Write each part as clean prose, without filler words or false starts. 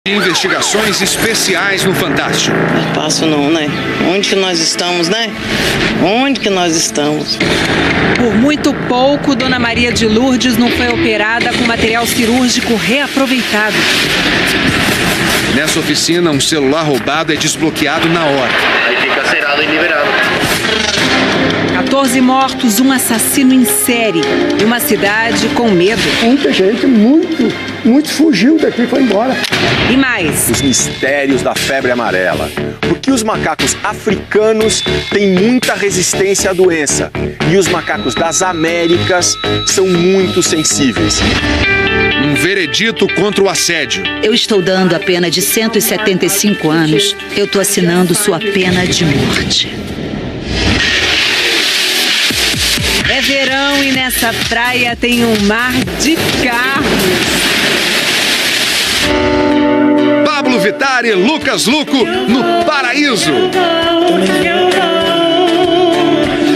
Investigações especiais no Fantástico. Passo não, né? Onde que nós estamos, né? Onde que nós estamos? Por muito pouco, Dona Maria de Lourdes não foi operada com material cirúrgico reaproveitado. Nessa oficina, um celular roubado é desbloqueado na hora. Aí fica zerado e liberado. 14 mortos, um assassino em série e uma cidade com medo. Muita gente, muito fugiu daqui e foi embora. E mais. Os mistérios da febre amarela. Por que os macacos africanos têm muita resistência à doença e os macacos das Américas são muito sensíveis? Um veredito contra o assédio. Eu estou dando a pena de 175 anos. Eu estou assinando sua pena de morte. É verão e nessa praia tem um mar de carros. Pablo Vittar e Lucas Luco no Paraíso.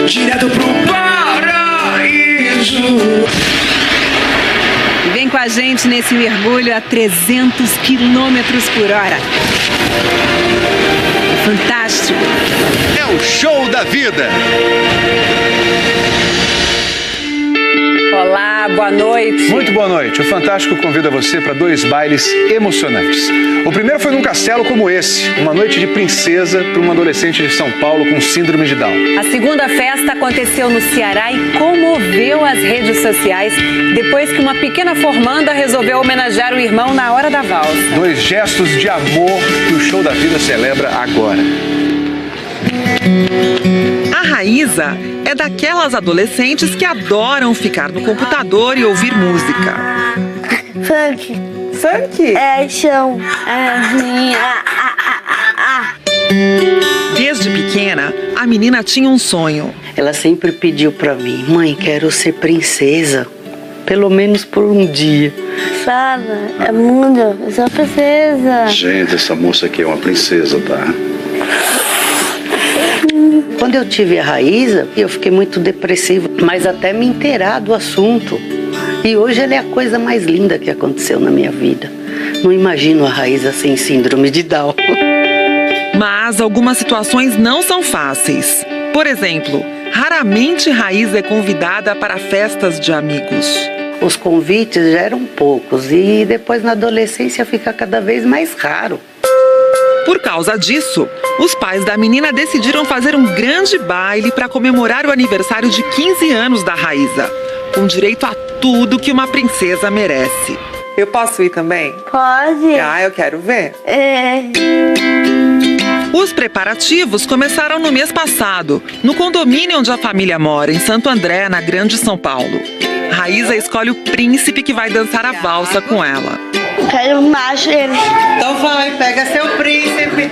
Direto pro paraíso. E vem com a gente nesse mergulho a 300 quilômetros por hora. Fantástico. É o show da vida. Olá, boa noite. Muito boa noite. O Fantástico convida você para 2 bailes emocionantes. O primeiro foi num castelo como esse, uma noite de princesa para uma adolescente de São Paulo com síndrome de Down. A segunda festa aconteceu no Ceará e comoveu as redes sociais depois que uma pequena formanda resolveu homenagear o irmão na hora da valsa. 2 gestos de amor que o show da vida celebra agora. A Raíza é daquelas adolescentes que adoram ficar no computador e ouvir música. Funk. Funk? É, chão. Desde pequena, a menina tinha um sonho. Ela sempre pediu pra mim: mãe, quero ser princesa, pelo menos por um dia. Fala, é mundo, eu sou princesa. Gente, essa moça aqui é uma princesa, tá? Quando eu tive a Raíza, eu fiquei muito depressiva, mas até me inteirar do assunto. E hoje ela é a coisa mais linda que aconteceu na minha vida. Não imagino a Raíza sem síndrome de Down. Mas algumas situações não são fáceis. Por exemplo, raramente Raíza é convidada para festas de amigos. Os convites já eram poucos e depois na adolescência fica cada vez mais raro. Por causa disso, os pais da menina decidiram fazer um grande baile para comemorar o aniversário de 15 anos da Raíza, com direito a tudo que uma princesa merece. Eu posso ir também? Pode. Ah, eu quero ver. É. Os preparativos começaram no mês passado, no condomínio onde a família mora, em Santo André, na Grande São Paulo. Raíza escolhe o príncipe que vai dançar a valsa com ela. Quero um macho ele. Então vai, pega seu príncipe.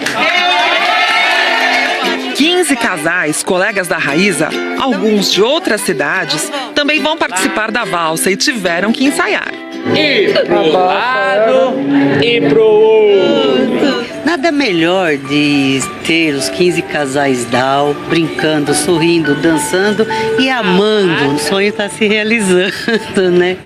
15 casais, colegas da Raíza, alguns de outras cidades, também vão participar da valsa e tiveram que ensaiar. E pro lado e pro outro. Nada melhor de ter os 15 casais Down brincando, sorrindo, dançando e amando. O sonho está se realizando, né?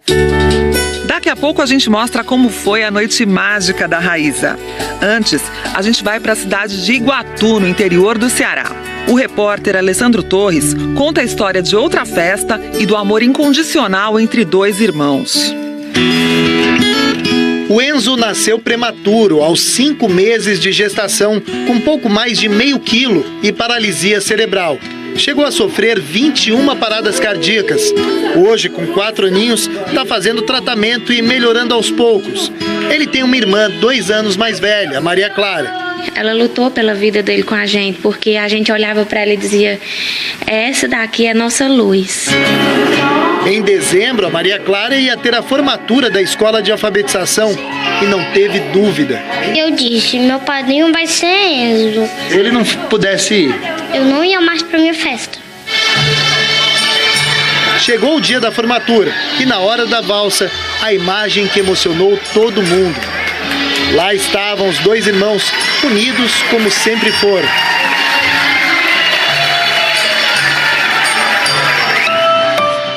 Daqui a pouco a gente mostra como foi a noite mágica da Raíza. Antes, a gente vai para a cidade de Iguatu, no interior do Ceará. O repórter Alessandro Torres conta a história de outra festa e do amor incondicional entre 2 irmãos. O Enzo nasceu prematuro, aos 5 meses de gestação, com pouco mais de meio quilo e paralisia cerebral. Chegou a sofrer 21 paradas cardíacas. Hoje, com 4 aninhos, está fazendo tratamento e melhorando aos poucos. Ele tem uma irmã 2 anos mais velha, a Maria Clara. Ela lutou pela vida dele com a gente, porque a gente olhava para ela e dizia: essa daqui é nossa luz. Em dezembro, a Maria Clara ia ter a formatura da escola de alfabetização e não teve dúvida. Eu disse: meu padrinho vai ser Enzo. Se ele não pudesse ir, eu não ia mais para minha festa. Chegou o dia da formatura e na hora da valsa, a imagem que emocionou todo mundo. Lá estavam os 2 irmãos, unidos como sempre foram.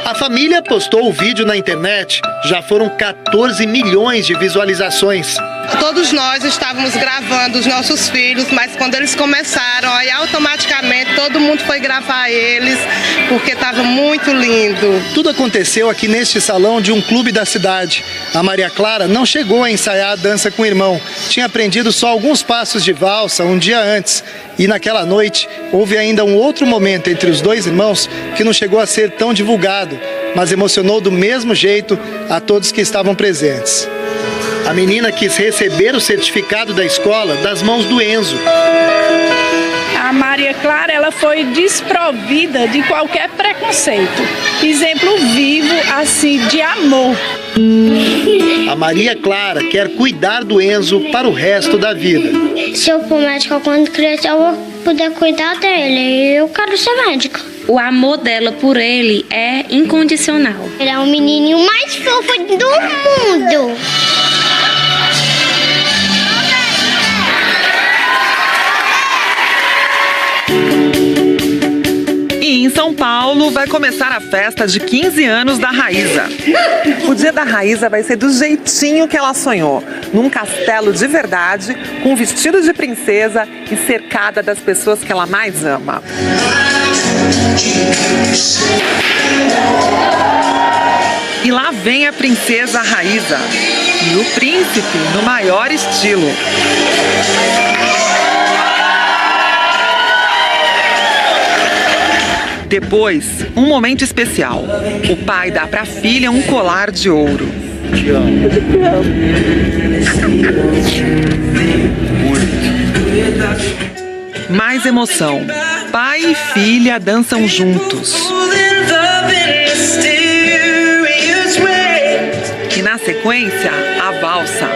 A família postou o vídeo na internet. Já foram 14 milhões de visualizações. Todos nós estávamos gravando os nossos filhos, mas quando eles começaram, aí automaticamente todo mundo foi gravar eles, porque estava muito lindo. Tudo aconteceu aqui neste salão de um clube da cidade. A Maria Clara não chegou a ensaiar a dança com o irmão. Tinha aprendido só alguns passos de valsa um dia antes. E naquela noite, houve ainda um outro momento entre os dois irmãos que não chegou a ser tão divulgado, mas emocionou do mesmo jeito a todos que estavam presentes. A menina quis receber o certificado da escola das mãos do Enzo. A Maria Clara, ela foi desprovida de qualquer preconceito. Exemplo vivo, assim, de amor. A Maria Clara quer cuidar do Enzo para o resto da vida. Se eu for médica quando crescer, eu vou poder cuidar dele. Eu quero ser médica. O amor dela por ele é incondicional. Ele é o menininho mais fofo do mundo. E em São Paulo vai começar a festa de 15 anos da Raíza. O dia da Raíza vai ser do jeitinho que ela sonhou, num castelo de verdade, com vestido de princesa e cercada das pessoas que ela mais ama. E lá vem a princesa Raíza e o príncipe no maior estilo. Depois, um momento especial. O pai dá para a filha um colar de ouro. Te amo. Mais emoção. Pai e filha dançam juntos. E na sequência, a valsa.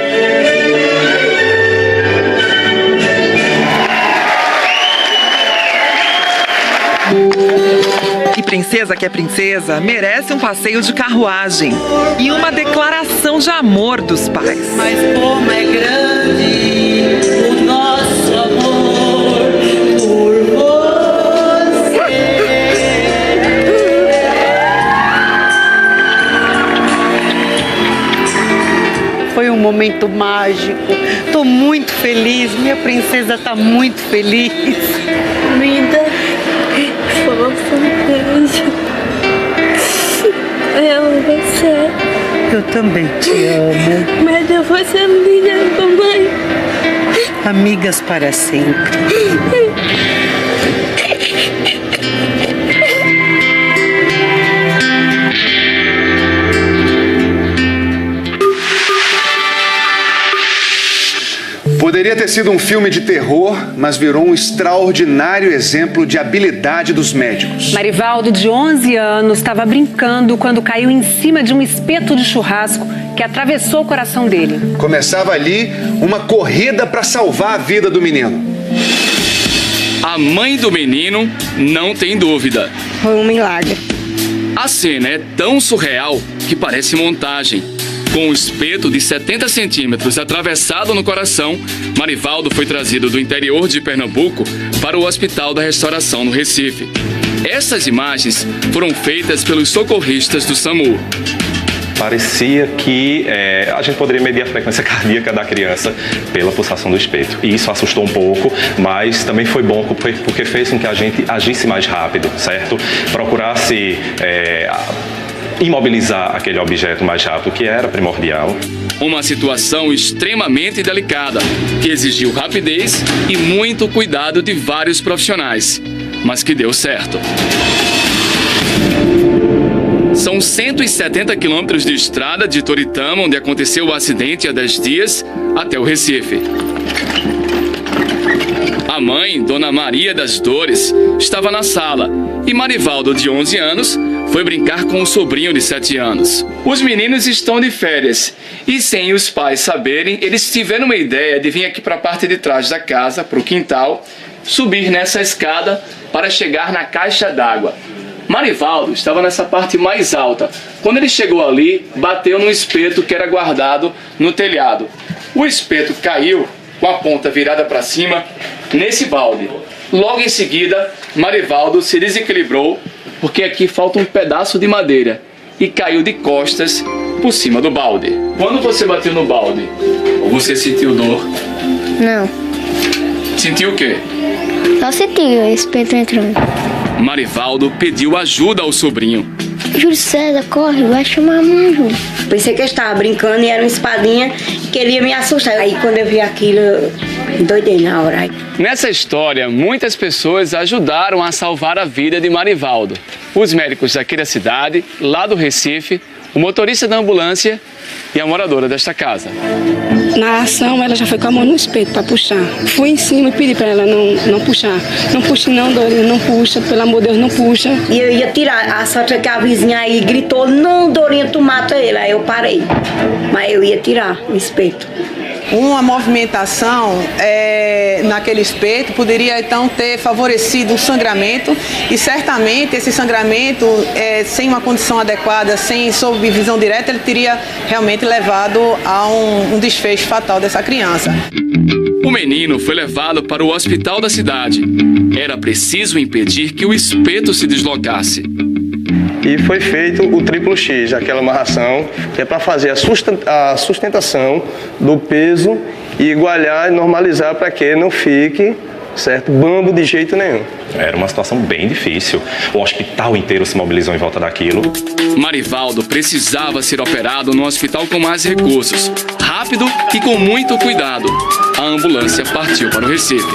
E princesa que é princesa merece um passeio de carruagem e uma declaração de amor dos pais. Mas como é grande o nosso amor por você. Foi um momento mágico. Tô muito feliz. Minha princesa tá muito feliz. Linda. Eu amo você. Eu também te amo. Mas eu vou ser amiga, mamãe. Amigas para sempre. Poderia ter sido um filme de terror, mas virou um extraordinário exemplo de habilidade dos médicos. Marivaldo, de 11 anos, estava brincando quando caiu em cima de um espeto de churrasco que atravessou o coração dele. Começava ali uma corrida para salvar a vida do menino. A mãe do menino não tem dúvida. Foi um milagre. A cena é tão surreal que parece montagem. Com um espeto de 70 centímetros atravessado no coração, Marivaldo foi trazido do interior de Pernambuco para o Hospital da Restauração, no Recife. Essas imagens foram feitas pelos socorristas do SAMU. Parecia que a gente poderia medir a frequência cardíaca da criança pela pulsação do espeto. E isso assustou um pouco, mas também foi bom porque fez com que a gente agisse mais rápido, certo? Procurasse imobilizar aquele objeto mais rápido, que era primordial. Uma situação extremamente delicada, que exigiu rapidez e muito cuidado de vários profissionais, mas que deu certo. São 170 quilômetros de estrada de Toritama, onde aconteceu o acidente há 10 dias, até o Recife. A mãe, Dona Maria das Dores, estava na sala e Marivaldo, de 11 anos, foi brincar com o sobrinho de 7 anos. Os meninos estão de férias e, sem os pais saberem, eles tiveram uma ideia de vir aqui para a parte de trás da casa, para o quintal, subir nessa escada para chegar na caixa d'água. Marivaldo estava nessa parte mais alta. Quando ele chegou ali, bateu num espeto que era guardado no telhado. O espeto caiu com a ponta virada para cima nesse balde. Logo em seguida, Marivaldo se desequilibrou porque aqui falta um pedaço de madeira e caiu de costas por cima do balde. Quando você bateu no balde, você sentiu dor? Não. Sentiu o quê? Só senti o espeto entrando. Marivaldo pediu ajuda ao sobrinho. Júlio César, corre, vai chamar a mãe, Júlio. Pensei que ele estava brincando e era uma espadinha que queria me assustar. Aí quando eu vi aquilo, eu doidei na hora. Nessa história, muitas pessoas ajudaram a salvar a vida de Marivaldo. Os médicos daqui da cidade, lá do Recife, o motorista da ambulância e a moradora desta casa. Na ação, ela já foi com a mão no espeto para puxar. Fui em cima e pedi para ela não puxar. Não puxe não, Dorinha, não puxa, pelo amor de Deus, não puxa. E eu ia tirar, a sorte é que a vizinha aí gritou, não, Dorinha, tu mata ele. Aí eu parei, mas eu ia tirar o espeto. Uma movimentação naquele espeto poderia então ter favorecido o sangramento e certamente esse sangramento, sem uma condição adequada, sem supervisão direta, ele teria realmente levado a um desfecho fatal dessa criança. O menino foi levado para o hospital da cidade. Era preciso impedir que o espeto se deslocasse. E foi feito o triplo X, aquela amarração, que é para fazer a sustentação do peso e igualar e normalizar para que não fique, certo, bambo de jeito nenhum. Era uma situação bem difícil. O hospital inteiro se mobilizou em volta daquilo. Marivaldo precisava ser operado no hospital com mais recursos, rápido e com muito cuidado. A ambulância partiu para o Recife.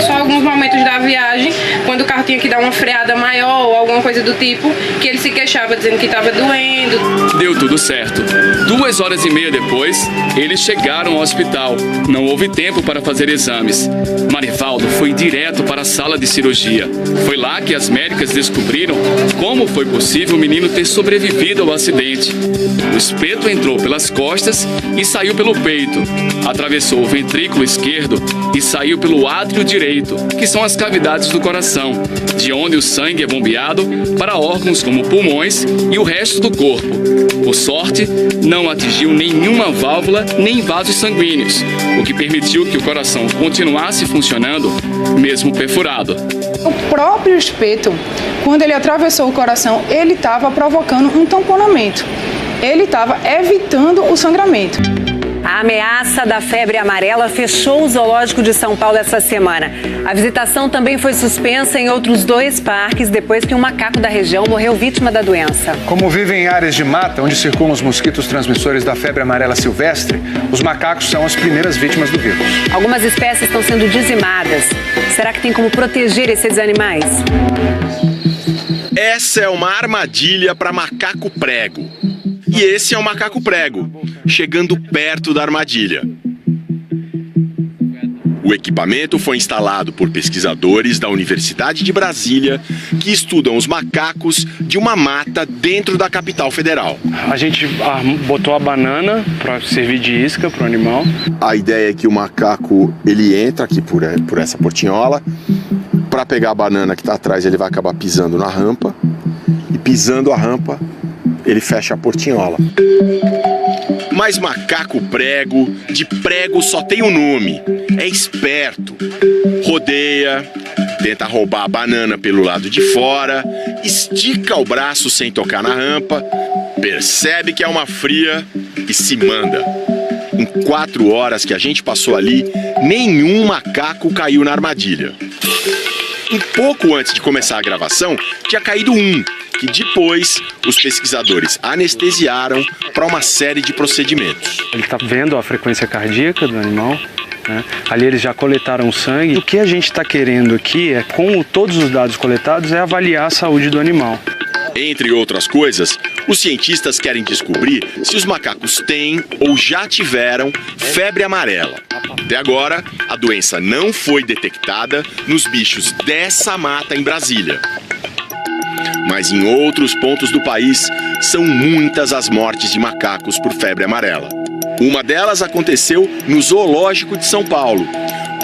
Só alguns momentos da viagem, quando o carro tinha que dar uma freada maior ou alguma coisa do tipo, que ele se queixava dizendo que estava doendo. Deu tudo certo. 2h30 depois, eles chegaram ao hospital. Não houve tempo para fazer exames. Marivaldo foi direto para a sala de cirurgia. Foi lá que as médicas descobriram como foi possível o menino ter sobrevivido ao acidente. O espeto entrou pelas costas e saiu pelo peito. Atravessou o ventrículo esquerdo e saiu pelo átrio direito, que são as cavidades do coração, de onde o sangue é bombeado para órgãos como pulmões e o resto do corpo. Por sorte, não atingiu nenhuma válvula nem vasos sanguíneos, o que permitiu que o coração continuasse funcionando, mesmo perfurado. O próprio espeto, quando ele atravessou o coração, ele estava provocando um tamponamento. Ele estava evitando o sangramento. A ameaça da febre amarela fechou o zoológico de São Paulo essa semana. A visitação também foi suspensa em outros 2 parques depois que um macaco da região morreu vítima da doença. Como vivem em áreas de mata onde circulam os mosquitos transmissores da febre amarela silvestre, os macacos são as primeiras vítimas do vírus. Algumas espécies estão sendo dizimadas. Será que tem como proteger esses animais? Essa é uma armadilha para macaco prego. E esse é o macaco prego, chegando perto da armadilha. O equipamento foi instalado por pesquisadores da Universidade de Brasília que estudam os macacos de uma mata dentro da capital federal. A gente botou a banana para servir de isca para o animal. A ideia é que o macaco ele entra aqui por essa portinhola. Para pegar a banana que está atrás, ele vai acabar pisando na rampa. E pisando a rampa, ele fecha a portinhola. Mas macaco prego, de prego só tem um nome. É esperto. Rodeia, tenta roubar a banana pelo lado de fora, estica o braço sem tocar na rampa, percebe que é uma fria e se manda. Em 4 horas que a gente passou ali, nenhum macaco caiu na armadilha. Um pouco antes de começar a gravação, tinha caído um, que depois os pesquisadores anestesiaram para uma série de procedimentos. Ele está vendo a frequência cardíaca do animal, né? Ali eles já coletaram sangue. O que a gente está querendo aqui, com todos os dados coletados, é avaliar a saúde do animal. Entre outras coisas, os cientistas querem descobrir se os macacos têm ou já tiveram febre amarela. Até agora, a doença não foi detectada nos bichos dessa mata em Brasília. Mas em outros pontos do país, são muitas as mortes de macacos por febre amarela. Uma delas aconteceu no Zoológico de São Paulo.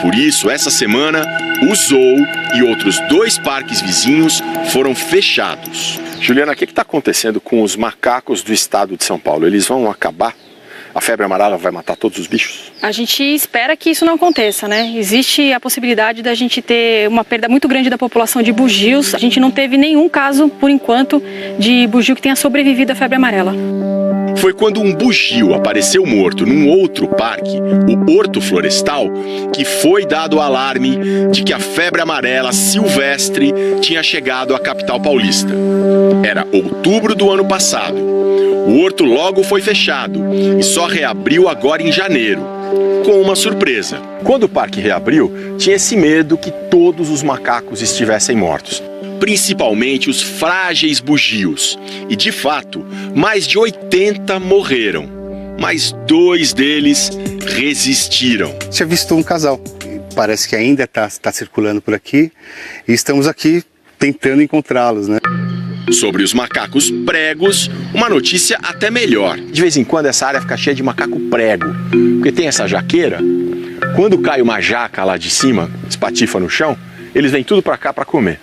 Por isso, essa semana, o Zoo e outros 2 parques vizinhos foram fechados. Juliana, o que está acontecendo com os macacos do estado de São Paulo? Eles vão acabar? A febre amarela vai matar todos os bichos? A gente espera que isso não aconteça, né? Existe a possibilidade da gente ter uma perda muito grande da população de bugios. A gente não teve nenhum caso, por enquanto, de bugio que tenha sobrevivido à febre amarela. foi quando um bugio apareceu morto num outro parque, o Horto Florestal, que foi dado o alarme de que a febre amarela silvestre tinha chegado à capital paulista. Era outubro do ano passado. O horto logo foi fechado e só reabriu agora em janeiro, com uma surpresa. Quando o parque reabriu, tinha esse medo que todos os macacos estivessem mortos, principalmente os frágeis bugios. E, de fato, mais de 80 morreram, mas 2 deles resistiram. Tinha visto um casal, parece que ainda está circulando por aqui, e estamos aqui tentando encontrá-los, né? Sobre os macacos pregos, uma notícia até melhor. De vez em quando essa área fica cheia de macaco prego, porque tem essa jaqueira. Quando cai uma jaca lá de cima, espatifa no chão, eles vêm tudo para cá para comer.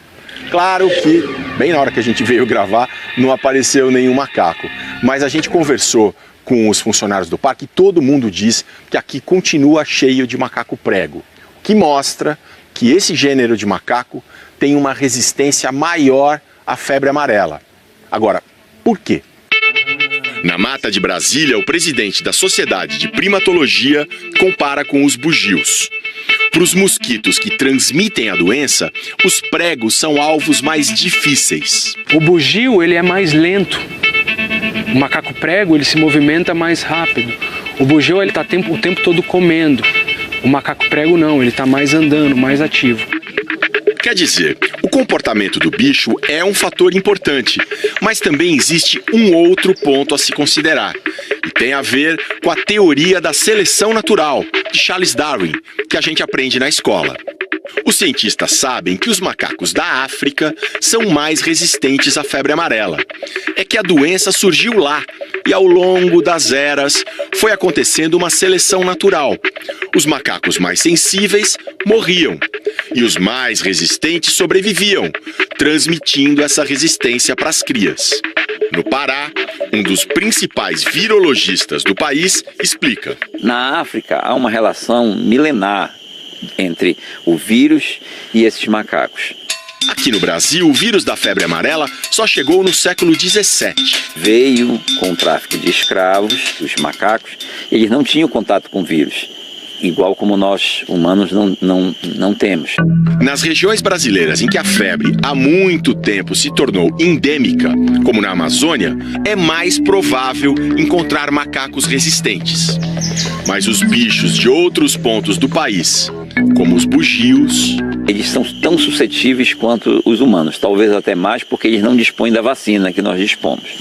Claro que, bem na hora que a gente veio gravar, não apareceu nenhum macaco. Mas a gente conversou com os funcionários do parque e todo mundo diz que aqui continua cheio de macaco prego, o que mostra que esse gênero de macaco tem uma resistência maior à febre amarela. Agora, por quê? Na mata de Brasília, o presidente da Sociedade de Primatologia compara com os bugios. Para os mosquitos que transmitem a doença, os pregos são alvos mais difíceis. O bugio, ele é mais lento. O macaco prego, ele se movimenta mais rápido. O bugio, ele está o tempo todo comendo. O macaco prego não, ele está mais andando, mais ativo. Quer dizer, o comportamento do bicho é um fator importante, mas também existe um outro ponto a se considerar. E tem a ver com a teoria da seleção natural, de Charles Darwin, que a gente aprende na escola. Os cientistas sabem que os macacos da África são mais resistentes à febre amarela. É que a doença surgiu lá e ao longo das eras foi acontecendo uma seleção natural. Os macacos mais sensíveis morriam e os mais resistentes sobreviviam, transmitindo essa resistência para as crias. No Pará, um dos principais virologistas do país explica. Na África há uma relação milenar entre o vírus e esses macacos. Aqui no Brasil, o vírus da febre amarela só chegou no século XVII. Veio com o tráfico de escravos, os macacos, eles não tinham contato com o vírus, igual como nós humanos não temos. Nas regiões brasileiras em que a febre há muito tempo se tornou endêmica, como na Amazônia, é mais provável encontrar macacos resistentes. Mas os bichos de outros pontos do país, como os bugios, eles são tão suscetíveis quanto os humanos, talvez até mais porque eles não dispõem da vacina que nós dispomos.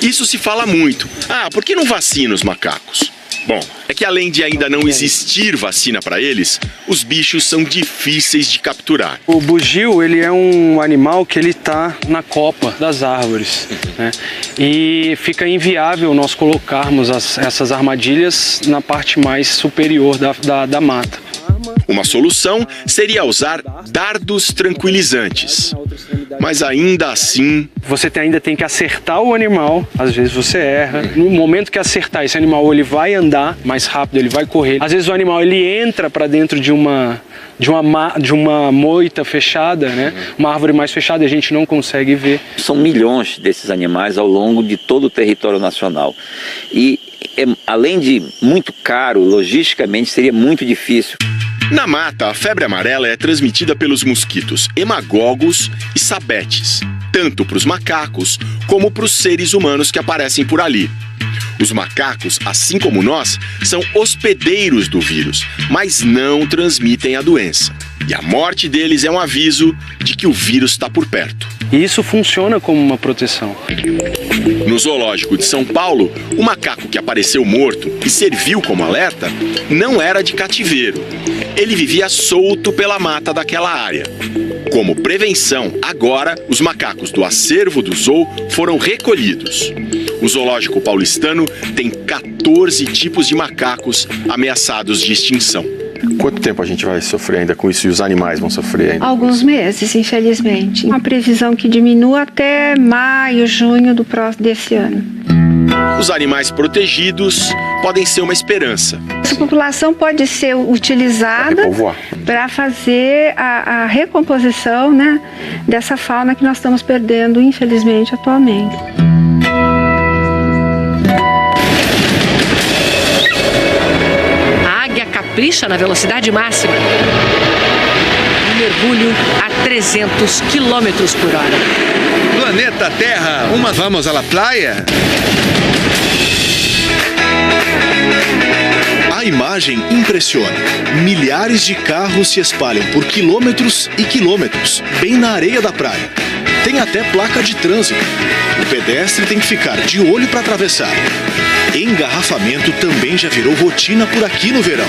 Isso se fala muito. Por que não vacina os macacos? Bom, é que além de ainda não existir vacina para eles, os bichos são difíceis de capturar. O bugio, ele é um animal que ele está na copa das árvores, né? E fica inviável nós colocarmos essas armadilhas na parte mais superior da mata. Uma solução seria usar dardos tranquilizantes. Mas ainda assim... Você ainda tem que acertar o animal, às vezes você erra. No momento que acertar, esse animal ele vai andar mais rápido, ele vai correr. Às vezes o animal ele entra para dentro de uma moita fechada, né? Uma árvore mais fechada, a gente não consegue ver. São milhões desses animais ao longo de todo o território nacional. E além de muito caro, logisticamente seria muito difícil. Na mata, a febre amarela é transmitida pelos mosquitos hemagogos e sabetes, tanto para os macacos como para os seres humanos que aparecem por ali. Os macacos, assim como nós, são hospedeiros do vírus, mas não transmitem a doença. E a morte deles é um aviso de que o vírus está por perto. E isso funciona como uma proteção. No zoológico de São Paulo, o macaco que apareceu morto e serviu como alerta não era de cativeiro. Ele vivia solto pela mata daquela área. Como prevenção, agora os macacos do acervo do zoo foram recolhidos. O zoológico paulistano tem 14 tipos de macacos ameaçados de extinção. Quanto tempo a gente vai sofrer ainda com isso e os animais vão sofrer ainda? Alguns meses, infelizmente. Uma previsão que diminua até maio, junho desse ano. Os animais protegidos podem ser uma esperança. Essa população pode ser utilizada para fazer a recomposição, né, dessa fauna que nós estamos perdendo, infelizmente, atualmente. capricha na velocidade máxima. Um mergulho a 300 km por hora. Planeta Terra, vamos à praia? A imagem impressiona. Milhares de carros se espalham por quilômetros e quilômetros, bem na areia da praia. Tem até placa de trânsito. O pedestre tem que ficar de olho para atravessar. Engarrafamento também já virou rotina por aqui no verão.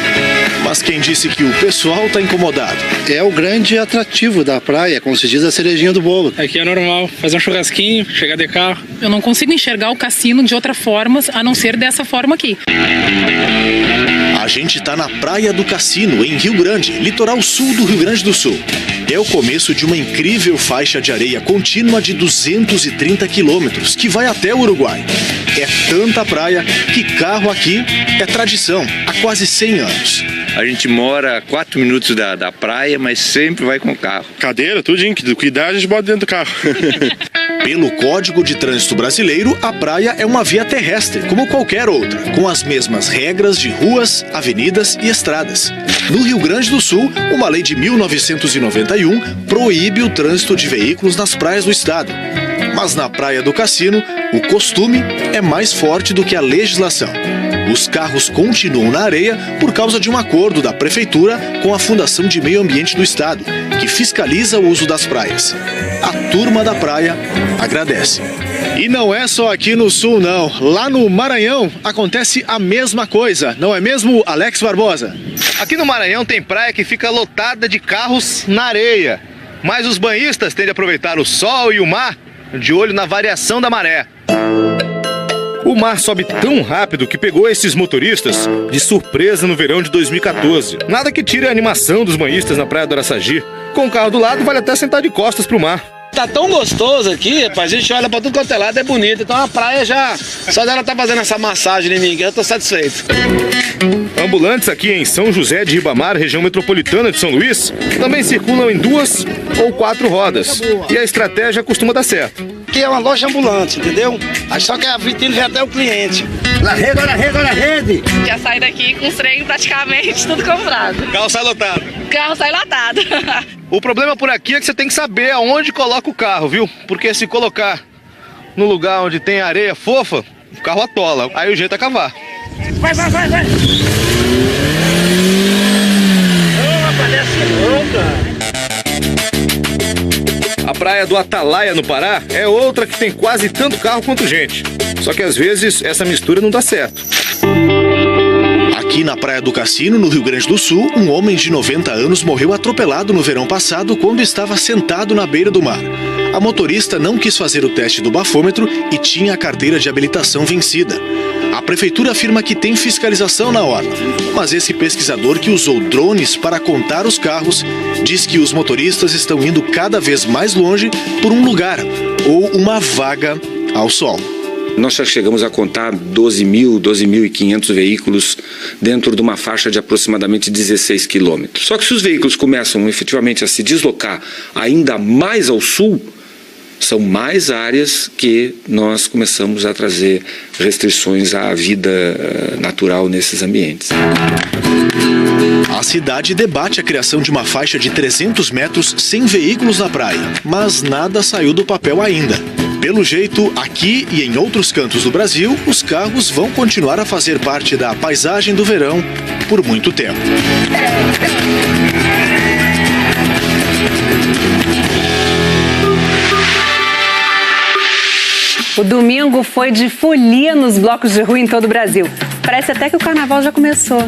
Mas quem disse que o pessoal está incomodado? É o grande atrativo da praia, como se diz, a cerejinha do bolo. Aqui é normal, fazer um churrasquinho, chegar de carro. Eu não consigo enxergar o cassino de outra forma, a não ser dessa forma aqui. A gente está na Praia do Cassino, em Rio Grande, litoral sul do Rio Grande do Sul. É o começo de uma incrível faixa de areia contínua de 230 quilômetros, que vai até o Uruguai. É tanta praia que carro aqui é tradição há quase 100 anos. A gente mora a 4 minutos da praia, mas sempre vai com carro. Cadeira, tudinho, que cuidar a gente bota dentro do carro. Pelo Código de Trânsito Brasileiro, a praia é uma via terrestre, como qualquer outra, com as mesmas regras de ruas, avenidas e estradas. No Rio Grande do Sul, uma lei de 1991 proíbe o trânsito de veículos nas praias do estado. Mas na Praia do Cassino, o costume é mais forte do que a legislação. Os carros continuam na areia por causa de um acordo da Prefeitura com a Fundação de Meio Ambiente do Estado, que fiscaliza o uso das praias. A turma da praia agradece. E não é só aqui no sul, não. Lá no Maranhão acontece a mesma coisa, não é mesmo, Alex Barbosa? Aqui no Maranhão tem praia que fica lotada de carros na areia. Mas os banhistas têm de aproveitar o sol e o mar de olho na variação da maré. O mar sobe tão rápido que pegou esses motoristas de surpresa no verão de 2014. Nada que tire a animação dos banhistas na praia do Araçagi. Com o carro do lado, vale até sentar de costas pro mar. Tá tão gostoso aqui, rapaz, a gente olha pra tudo quanto é lado, é bonito. Então a praia já, só dela tá fazendo essa massagem em mim, que eu tô satisfeito. Ambulantes aqui em São José de Ribamar, região metropolitana de São Luís, também circulam em 2 ou 4 rodas. E a estratégia costuma dar certo. Aqui é uma loja ambulante, entendeu? Aí só que a vitrine vem até o cliente. Olha a rede! Já sai daqui com os trem praticamente tudo comprado. O carro sai lotado. O carro sai lotado. O problema por aqui é que você tem que saber aonde coloca o carro, viu? Porque se colocar no lugar onde tem areia fofa, o carro atola. Aí o jeito é cavar. Vai! Parece louca! A praia do Atalaia, no Pará, é outra que tem quase tanto carro quanto gente. Só que às vezes essa mistura não dá certo. Aqui na Praia do Cassino, no Rio Grande do Sul, um homem de 90 anos morreu atropelado no verão passado quando estava sentado na beira do mar. A motorista não quis fazer o teste do bafômetro e tinha a carteira de habilitação vencida. A prefeitura afirma que tem fiscalização na orla, mas esse pesquisador que usou drones para contar os carros diz que os motoristas estão indo cada vez mais longe por um lugar ou uma vaga ao sol. Nós já chegamos a contar 12.500 veículos dentro de uma faixa de aproximadamente 16 quilômetros. Só que se os veículos começam efetivamente a se deslocar ainda mais ao sul, são mais áreas que nós começamos a trazer restrições à vida natural nesses ambientes. A cidade debate a criação de uma faixa de 300 metros sem veículos na praia, mas nada saiu do papel ainda. Pelo jeito, aqui e em outros cantos do Brasil, os carros vão continuar a fazer parte da paisagem do verão por muito tempo. O domingo foi de folia nos blocos de rua em todo o Brasil. Parece até que o carnaval já começou.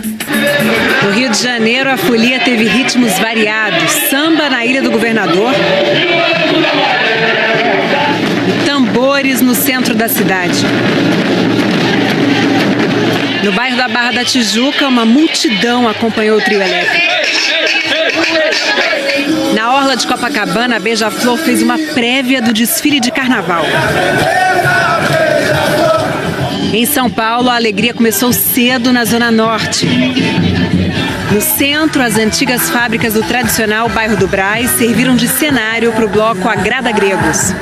No Rio de Janeiro, a folia teve ritmos variados. Samba na Ilha do Governador. Tambores no centro da cidade. No bairro da Barra da Tijuca, uma multidão acompanhou o trio elétrico. Na orla de Copacabana, a Beija-Flor fez uma prévia do desfile de carnaval. Em São Paulo, a alegria começou cedo na Zona Norte. No centro, as antigas fábricas do tradicional bairro do Brás serviram de cenário para o bloco Agrada Gregos.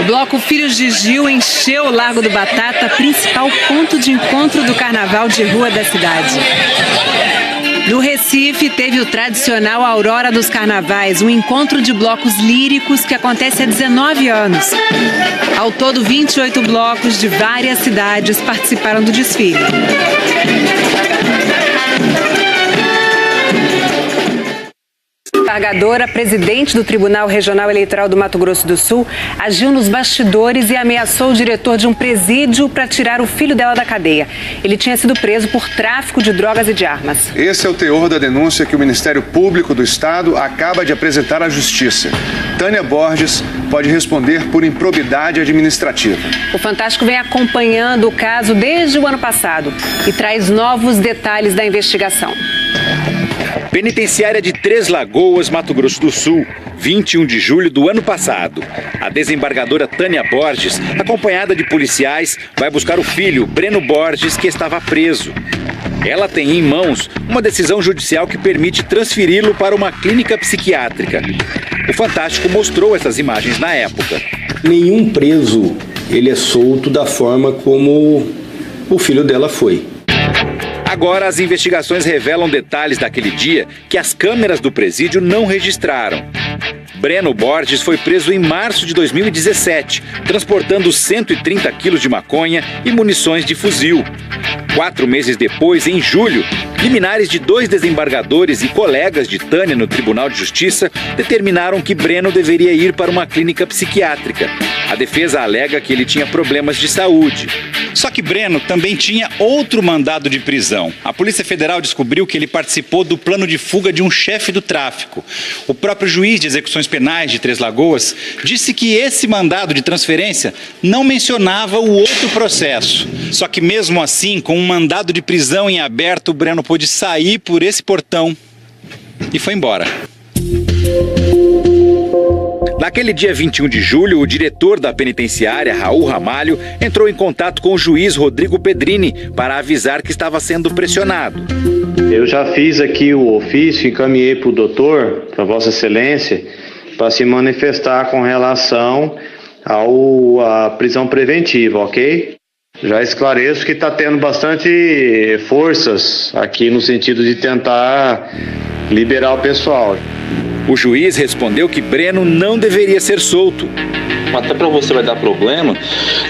O bloco Filhos de Gil encheu o Largo do Batata, principal ponto de encontro do carnaval de rua da cidade. No Recife, teve o tradicional Aurora dos Carnavais, um encontro de blocos líricos que acontece há 19 anos. Ao todo, 28 blocos de várias cidades participaram do desfile. A desembargadora, presidente do Tribunal Regional Eleitoral do Mato Grosso do Sul, agiu nos bastidores e ameaçou o diretor de um presídio para tirar o filho dela da cadeia. Ele tinha sido preso por tráfico de drogas e de armas. Esse é o teor da denúncia que o Ministério Público do Estado acaba de apresentar à Justiça. Tânia Borges pode responder por improbidade administrativa. O Fantástico vem acompanhando o caso desde o ano passado e traz novos detalhes da investigação. Penitenciária de Três Lagoas, Mato Grosso do Sul, 21 de julho do ano passado. A desembargadora Tânia Borges, acompanhada de policiais, vai buscar o filho, Breno Borges, que estava preso. Ela tem em mãos uma decisão judicial que permite transferi-lo para uma clínica psiquiátrica. O Fantástico mostrou essas imagens na época. Nenhum preso ele é solto da forma como o filho dela foi. Agora, as investigações revelam detalhes daquele dia que as câmeras do presídio não registraram. Breno Borges foi preso em março de 2017, transportando 130 quilos de maconha e munições de fuzil. 4 meses depois, em julho, liminares de 2 desembargadores e colegas de Tânia no Tribunal de Justiça determinaram que Breno deveria ir para uma clínica psiquiátrica. A defesa alega que ele tinha problemas de saúde. Só que Breno também tinha outro mandado de prisão. A Polícia Federal descobriu que ele participou do plano de fuga de um chefe do tráfico. O próprio juiz de execuções penais de Três Lagoas disse que esse mandado de transferência não mencionava o outro processo. Só que mesmo assim, com um mandado de prisão em aberto, Breno pôde sair por esse portão e foi embora. Naquele dia 21 de julho, o diretor da penitenciária, Raul Ramalho, entrou em contato com o juiz Rodrigo Pedrini para avisar que estava sendo pressionado. Eu já fiz aqui o ofício, encaminhei para o doutor, para Vossa Excelência, para se manifestar com relação à prisão preventiva, ok? Já esclareço que está tendo bastante forças aqui no sentido de tentar liberar o pessoal. O juiz respondeu que Breno não deveria ser solto. Até para você vai dar problema,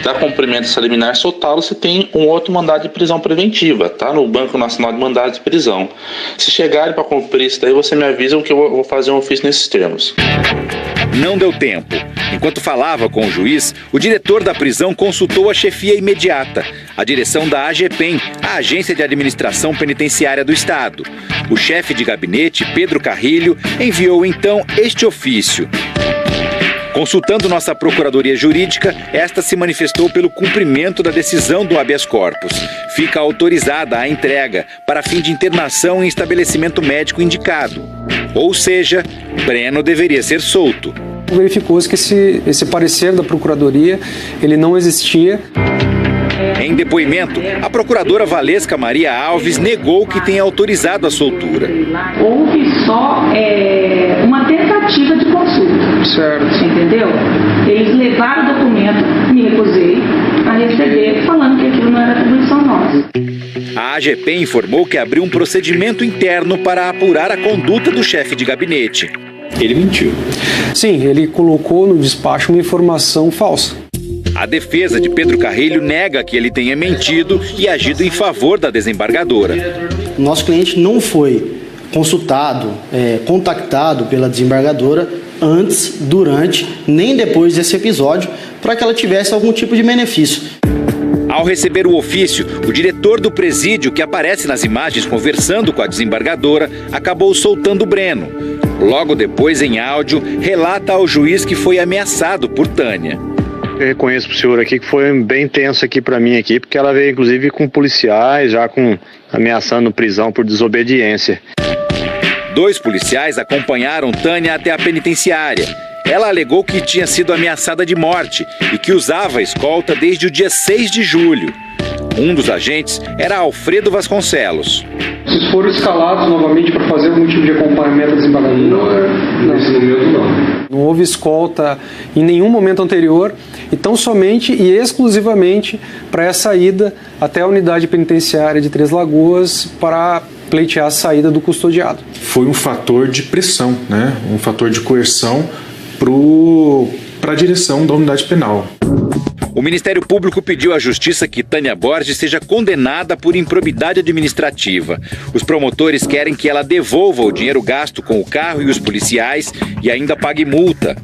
dar cumprimento essa liminar, soltá-lo, você tem um outro mandado de prisão preventiva, tá? No Banco Nacional de Mandados de Prisão. Se chegarem para cumprir isso daí, você me avisa que eu vou fazer um ofício nesses termos. Não deu tempo. Enquanto falava com o juiz, o diretor da prisão consultou a chefia imediata, a direção da AGPEN, a Agência de Administração Penitenciária do Estado. O chefe de gabinete, Pedro Carrilho, enviou então este ofício. Consultando nossa Procuradoria Jurídica, esta se manifestou pelo cumprimento da decisão do habeas corpus. Fica autorizada a entrega para fim de internação em estabelecimento médico indicado. Ou seja, Breno deveria ser solto. Verificou-se que esse parecer da Procuradoria ele não existia. Em depoimento, a procuradora Valesca Maria Alves negou que tenha autorizado a soltura. Houve só uma tentativa de consulta. Certo. Entendeu? Eles levaram o documento, me recusei a receber, falando que aquilo não era atribuição nossa. A AGP informou que abriu um procedimento interno para apurar a conduta do chefe de gabinete. Ele mentiu. Sim, ele colocou no despacho uma informação falsa. A defesa de Pedro Carrilho nega que ele tenha mentido e agido em favor da desembargadora. Nosso cliente não foi consultado, contactado pela desembargadora antes, durante, nem depois desse episódio, para que ela tivesse algum tipo de benefício. Ao receber o ofício, o diretor do presídio, que aparece nas imagens conversando com a desembargadora, acabou soltando Breno. Logo depois, em áudio, relata ao juiz que foi ameaçado por Tânia. Eu reconheço pro senhor aqui que foi bem tenso aqui para mim aqui, porque ela veio inclusive com policiais, já ameaçando prisão por desobediência. 2 policiais acompanharam Tânia até a penitenciária. Ela alegou que tinha sido ameaçada de morte e que usava a escolta desde o dia 6 de julho. Um dos agentes era Alfredo Vasconcelos. Vocês foram escalados novamente para fazer algum tipo de acompanhamento ao desembargador? Não, nesse momento não. Não houve escolta em nenhum momento anterior, então somente e exclusivamente para essa ida até a unidade penitenciária de Três Lagoas para pleitear a saída do custodiado. Foi um fator de pressão, né? Um fator de coerção para a direção da unidade penal. O Ministério Público pediu à Justiça que Tânia Borges seja condenada por improbidade administrativa. Os promotores querem que ela devolva o dinheiro gasto com o carro e os policiais e ainda pague multa.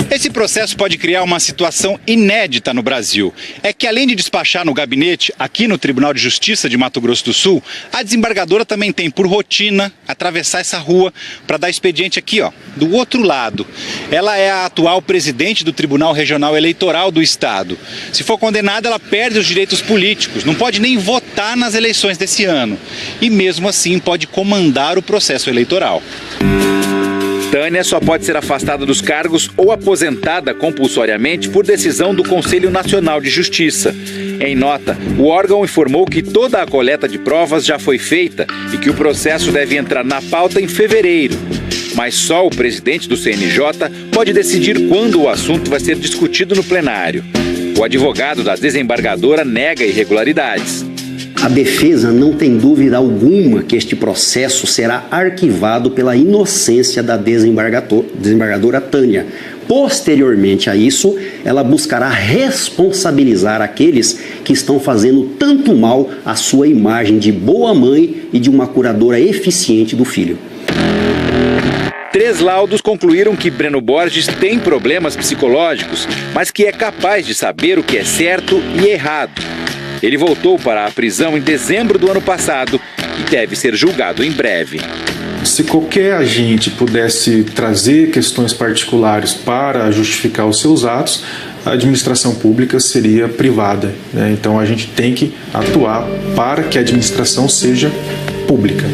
Esse processo pode criar uma situação inédita no Brasil. É que, além de despachar no gabinete, aqui no Tribunal de Justiça de Mato Grosso do Sul, a desembargadora também tem por rotina atravessar essa rua para dar expediente aqui, ó, do outro lado. Ela é a atual presidente do Tribunal Regional Eleitoral do Estado. Se for condenada, ela perde os direitos políticos, não pode nem votar nas eleições desse ano. E mesmo assim pode comandar o processo eleitoral. Tânia só pode ser afastada dos cargos ou aposentada compulsoriamente por decisão do Conselho Nacional de Justiça. Em nota, o órgão informou que toda a coleta de provas já foi feita e que o processo deve entrar na pauta em fevereiro. Mas só o presidente do CNJ pode decidir quando o assunto vai ser discutido no plenário. O advogado da desembargadora nega irregularidades. A defesa não tem dúvida alguma que este processo será arquivado pela inocência da desembargadora Tânia. Posteriormente a isso, ela buscará responsabilizar aqueles que estão fazendo tanto mal à sua imagem de boa mãe e de uma curadora eficiente do filho. 3 laudos concluíram que Breno Borges tem problemas psicológicos, mas que é capaz de saber o que é certo e errado. Ele voltou para a prisão em dezembro do ano passado e deve ser julgado em breve. Se qualquer agente pudesse trazer questões particulares para justificar os seus atos, a administração pública seria privada, né? Então a gente tem que atuar para que a administração seja pública.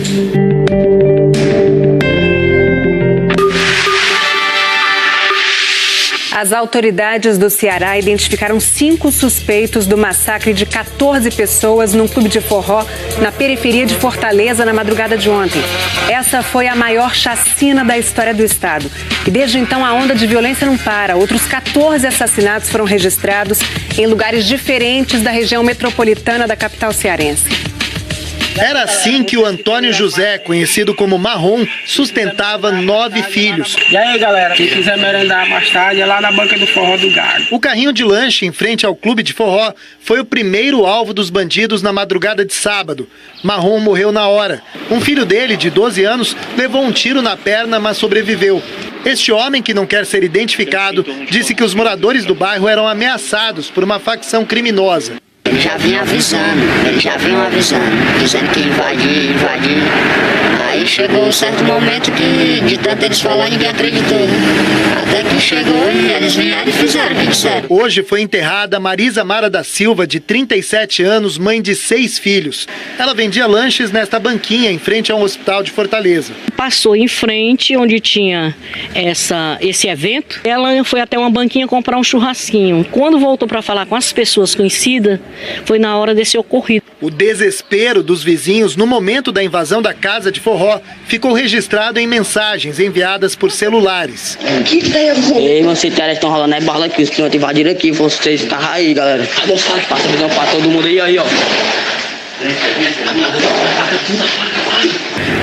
As autoridades do Ceará identificaram 5 suspeitos do massacre de 14 pessoas num clube de forró na periferia de Fortaleza na madrugada de ontem. Essa foi a maior chacina da história do estado. E desde então a onda de violência não para. Outros 14 assassinatos foram registrados em lugares diferentes da região metropolitana da capital cearense. Era assim que o Antônio José, conhecido como Marrom, sustentava 9 filhos. E aí, galera, quem quiser merendar mais tarde é lá na banca do forró do Gado. O carrinho de lanche em frente ao clube de forró foi o primeiro alvo dos bandidos na madrugada de sábado. Marrom morreu na hora. Um filho dele, de 12 anos, levou um tiro na perna, mas sobreviveu. Este homem, que não quer ser identificado, disse que os moradores do bairro eram ameaçados por uma facção criminosa. Ele já vinha avisando, dizendo que invadir. Aí chegou um certo momento que, de tanto eles falar, ninguém acreditou, né? Até que chegou e eles vieram e fizeram o que disseram. Hoje foi enterrada Marisa Mara da Silva, de 37 anos, mãe de 6 filhos. Ela vendia lanches nesta banquinha em frente a um hospital de Fortaleza. Passou em frente onde tinha esse evento. Ela foi até uma banquinha comprar um churrasquinho. Quando voltou para falar com as pessoas conhecidas, foi na hora desse ocorrido. O desespero dos vizinhos no momento da invasão da casa de forró ficou registrado em mensagens enviadas por celulares. Ei, vocês estão rolando aí bala aqui, os clientes invadiram aqui, vocês estavam aí, galera. Passa a visão pra todo mundo aí, ó.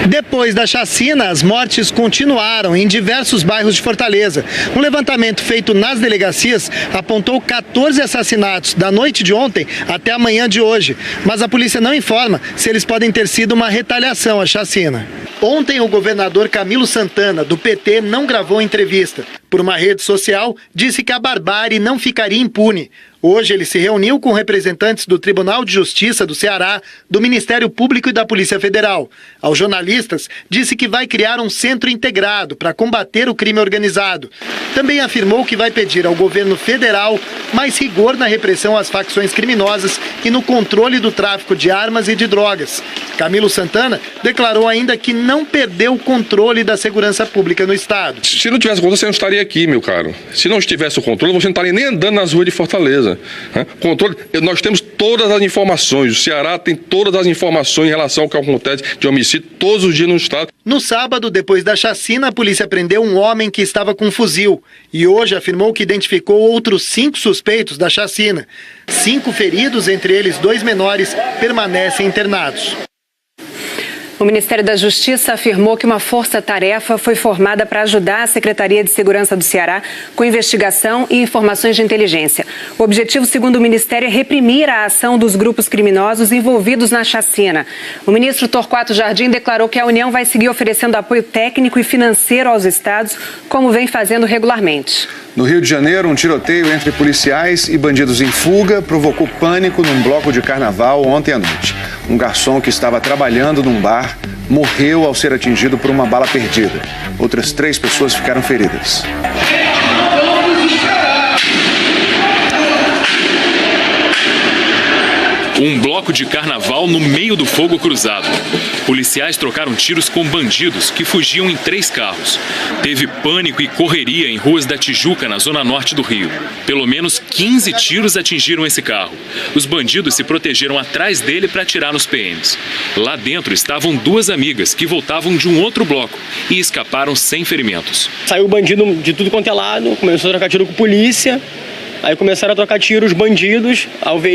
Depois da chacina, as mortes continuaram em diversos bairros de Fortaleza. Um levantamento feito nas delegacias apontou 14 assassinatos da noite de ontem até a manhã de hoje. Mas a polícia não informa se eles podem ter sido uma retaliação à chacina. Ontem, o governador Camilo Santana, do PT, não gravou entrevista. Por uma rede social, disse que a barbárie não ficaria impune. Hoje ele se reuniu com representantes do Tribunal de Justiça do Ceará, do Ministério Público e da Polícia Federal. Aos jornalistas, disse que vai criar um centro integrado para combater o crime organizado. Também afirmou que vai pedir ao governo federal mais rigor na repressão às facções criminosas e no controle do tráfico de armas e de drogas. Camilo Santana declarou ainda que não perdeu o controle da segurança pública no estado. Se não tivesse controle, você não estaria aqui, meu caro. Se não tivesse o controle, você não estaria nem andando nas ruas de Fortaleza. certeza. Controle, nós temos todas as informações, o Ceará tem todas as informações em relação ao que acontece de homicídio todos os dias no estado. No sábado, depois da chacina, a polícia prendeu um homem que estava com um fuzil e hoje afirmou que identificou outros 5 suspeitos da chacina. 5 feridos, entre eles 2 menores, permanecem internados. O Ministério da Justiça afirmou que uma força-tarefa foi formada para ajudar a Secretaria de Segurança do Ceará com investigação e informações de inteligência. O objetivo, segundo o Ministério, é reprimir a ação dos grupos criminosos envolvidos na chacina. O ministro Torquato Jardim declarou que a União vai seguir oferecendo apoio técnico e financeiro aos estados, como vem fazendo regularmente. No Rio de Janeiro, um tiroteio entre policiais e bandidos em fuga provocou pânico num bloco de carnaval ontem à noite. Um garçom que estava trabalhando num bar morreu ao ser atingido por uma bala perdida. Outras 3 pessoas ficaram feridas. Um bloco de carnaval no meio do fogo cruzado. Policiais trocaram tiros com bandidos que fugiam em 3 carros. Teve pânico e correria em ruas da Tijuca, na zona norte do Rio. Pelo menos 15 tiros atingiram esse carro. Os bandidos se protegeram atrás dele para atirar nos PMs. Lá dentro estavam 2 amigas que voltavam de um outro bloco e escaparam sem ferimentos. Saiu bandido de tudo quanto é lado, começou a trocar tiro com polícia. Aí começaram a trocar tiro os bandidos,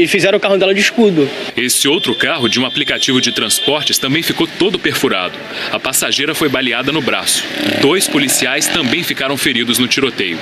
fizeram o carro dela de escudo. Esse outro carro de um aplicativo de transportes também ficou todo perfurado. A passageira foi baleada no braço. 2 policiais também ficaram feridos no tiroteio.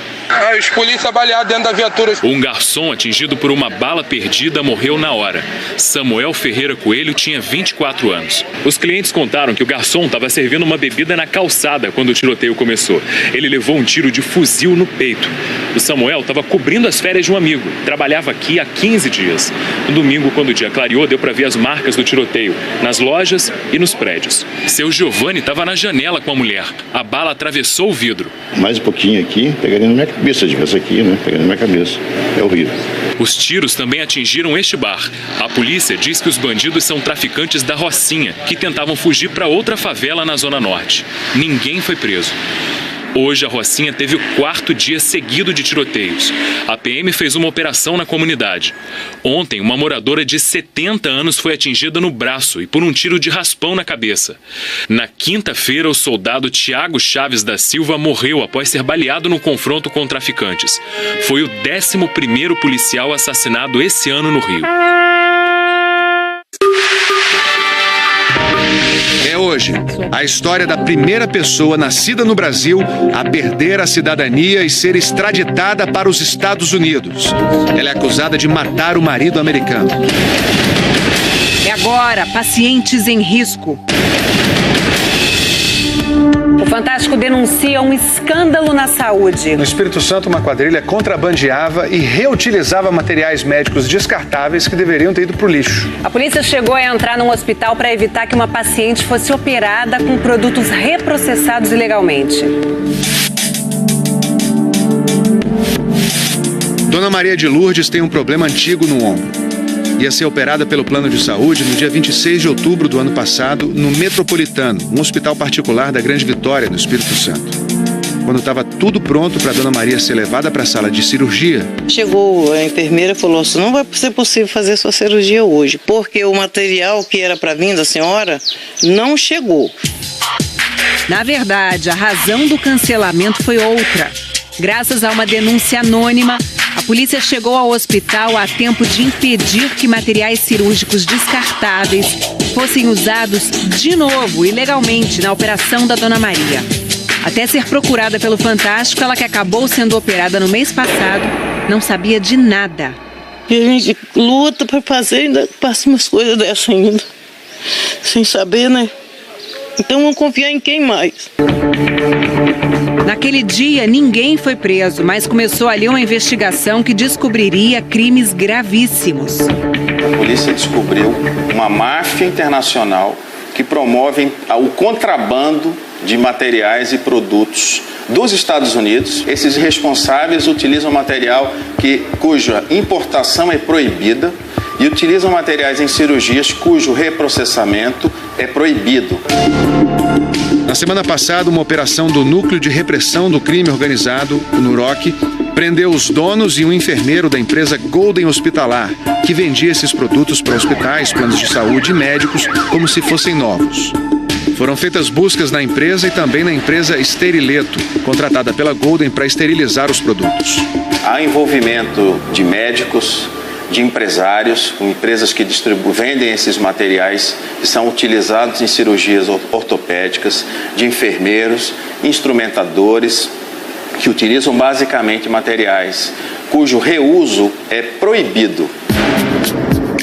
Os polícias baleados dentro da viatura. Um garçom atingido por uma bala perdida morreu na hora. Samuel Ferreira Coelho tinha 24 anos. Os clientes contaram que o garçom estava servindo uma bebida na calçada quando o tiroteio começou. Ele levou um tiro de fuzil no peito. O Samuel estava cobrindo as férias de um amigo. Trabalhava aqui há 15 dias. No domingo, quando o dia clareou, deu para ver as marcas do tiroteio nas lojas e nos prédios. Seu Giovanni estava na janela com a mulher. A bala atravessou o vidro. Mais um pouquinho aqui, pegaria na minha cabeça, essa aqui, né? Pegaria na minha cabeça. É horrível. Os tiros também atingiram este bar. A polícia diz que os bandidos são traficantes da Rocinha, que tentavam fugir para outra favela na Zona Norte. Ninguém foi preso. Hoje, a Rocinha teve o 4º dia seguido de tiroteios. A PM fez uma operação na comunidade. Ontem, uma moradora de 70 anos foi atingida no braço e por um tiro de raspão na cabeça. Na quinta-feira, o soldado Tiago Chaves da Silva morreu após ser baleado no confronto com traficantes. Foi o 11º policial assassinado esse ano no Rio. É hoje a história da primeira pessoa nascida no Brasil a perder a cidadania e ser extraditada para os Estados Unidos. Ela é acusada de matar o marido americano. É agora, pacientes em risco. O Fantástico denuncia um escândalo na saúde. No Espírito Santo, uma quadrilha contrabandeava e reutilizava materiais médicos descartáveis que deveriam ter ido para o lixo. A polícia chegou a entrar num hospital para evitar que uma paciente fosse operada com produtos reprocessados ilegalmente. Dona Maria de Lourdes tem um problema antigo no ombro. Ia ser operada pelo plano de saúde no dia 26 de outubro do ano passado, no Metropolitano, um hospital particular da Grande Vitória, no Espírito Santo. Quando estava tudo pronto para Dona Maria ser levada para a sala de cirurgia... Chegou a enfermeira e falou assim, não vai ser possível fazer sua cirurgia hoje, porque o material que era para vir da senhora não chegou. Na verdade, a razão do cancelamento foi outra. Graças a uma denúncia anônima, a polícia chegou ao hospital a tempo de impedir que materiais cirúrgicos descartáveis fossem usados de novo, ilegalmente, na operação da Dona Maria. Até ser procurada pelo Fantástico, ela que acabou sendo operada no mês passado, não sabia de nada. E a gente luta para fazer, ainda passa umas coisas dessas ainda, sem saber, né? Então vamos confiar em quem mais? Naquele dia, ninguém foi preso, mas começou ali uma investigação que descobriria crimes gravíssimos. A polícia descobriu uma máfia internacional que promove o contrabando de materiais e produtos dos Estados Unidos. Esses responsáveis utilizam material cuja importação é proibida e utilizam materiais em cirurgias cujo reprocessamento é proibido. Na semana passada, uma operação do Núcleo de Repressão do Crime Organizado, o NUROC, Prendeu os donos e um enfermeiro da empresa Golden Hospitalar, que vendia esses produtos para hospitais, planos de saúde e médicos como se fossem novos. Foram feitas buscas na empresa e também na empresa Esterileto, contratada pela Golden para esterilizar os produtos. Há envolvimento de médicos, de empresários, com empresas que vendem esses materiais que são utilizados em cirurgias ortopédicas, de enfermeiros, instrumentadores, que utilizam basicamente materiais cujo reuso é proibido.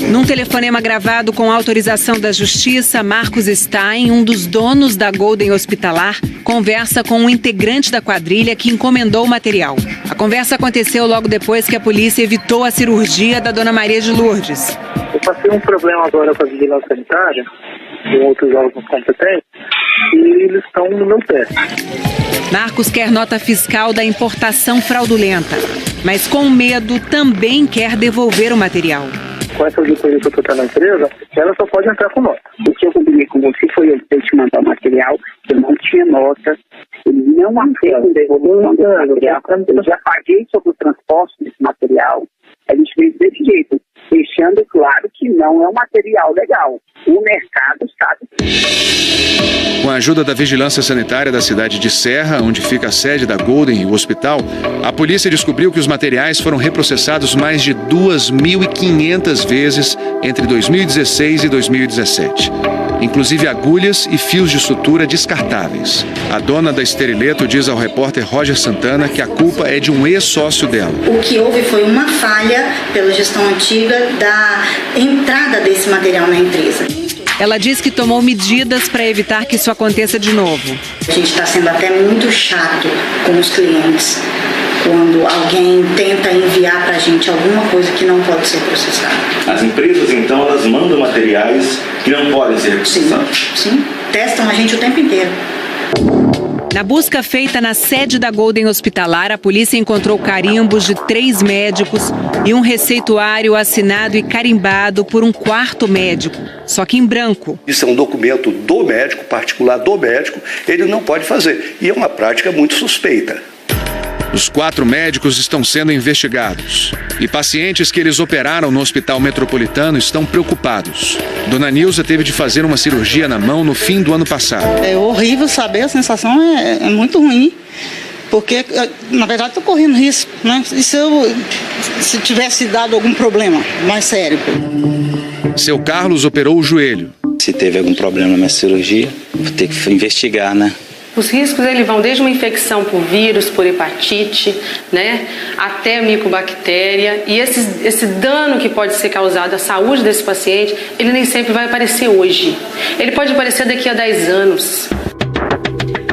Num telefonema gravado com autorização da Justiça, Marcos Stein, um dos donos da Golden Hospitalar, conversa com um integrante da quadrilha que encomendou o material. A conversa aconteceu logo depois que a polícia evitou a cirurgia da Dona Maria de Lourdes. Eu passei um problema agora com a vigilância sanitária, com outros órgãos competentes, e eles estão no meu pé. Marcos quer nota fiscal da importação fraudulenta, mas com medo também quer devolver o material. Com essa auditoria que eu estou tendo na empresa, ela só pode entrar com nota. O que eu combinei com você foi eu te mandar o material, eu não tinha nota, ele não aceitam devolução desse material. Eu já paguei sobre o transporte desse material, a gente fez desse jeito, deixando claro que não é um material legal. O mercado sabe. Com a ajuda da Vigilância Sanitária da cidade de Serra, onde fica a sede da Golden e o hospital, a polícia descobriu que os materiais foram reprocessados mais de 2.500 vezes entre 2016 e 2017. Inclusive agulhas e fios de sutura descartáveis. A dona da Esterileto diz ao repórter Roger Santana que a culpa é de um ex-sócio dela. O que houve foi uma falha pela gestão antiga da entrada desse material na empresa. Ela diz que tomou medidas para evitar que isso aconteça de novo. A gente está sendo até muito chato com os clientes quando alguém tenta enviar para a gente alguma coisa que não pode ser processada. As empresas, então, elas mandam materiais que não podem ser processados? Sim, testam a gente o tempo inteiro. Na busca feita na sede da Golden Hospitalar, a polícia encontrou carimbos de 3 médicos e um receituário assinado e carimbado por um 4º médico, só que em branco. Isso é um documento do médico, particular do médico, ele não pode fazer. E é uma prática muito suspeita. Os 4 médicos estão sendo investigados. E pacientes que eles operaram no Hospital Metropolitano estão preocupados. Dona Nilza teve de fazer uma cirurgia na mão no fim do ano passado. É horrível saber, a sensação é muito ruim. Porque, na verdade, estou correndo risco, né? E se tivesse dado algum problema mais sério? Seu Carlos operou o joelho. Se teve algum problema na minha cirurgia, vou ter que investigar, né? Os riscos vão desde uma infecção por vírus, por hepatite, né, até micobactéria. E esse dano que pode ser causado à saúde desse paciente, ele nem sempre vai aparecer hoje. Ele pode aparecer daqui a 10 anos.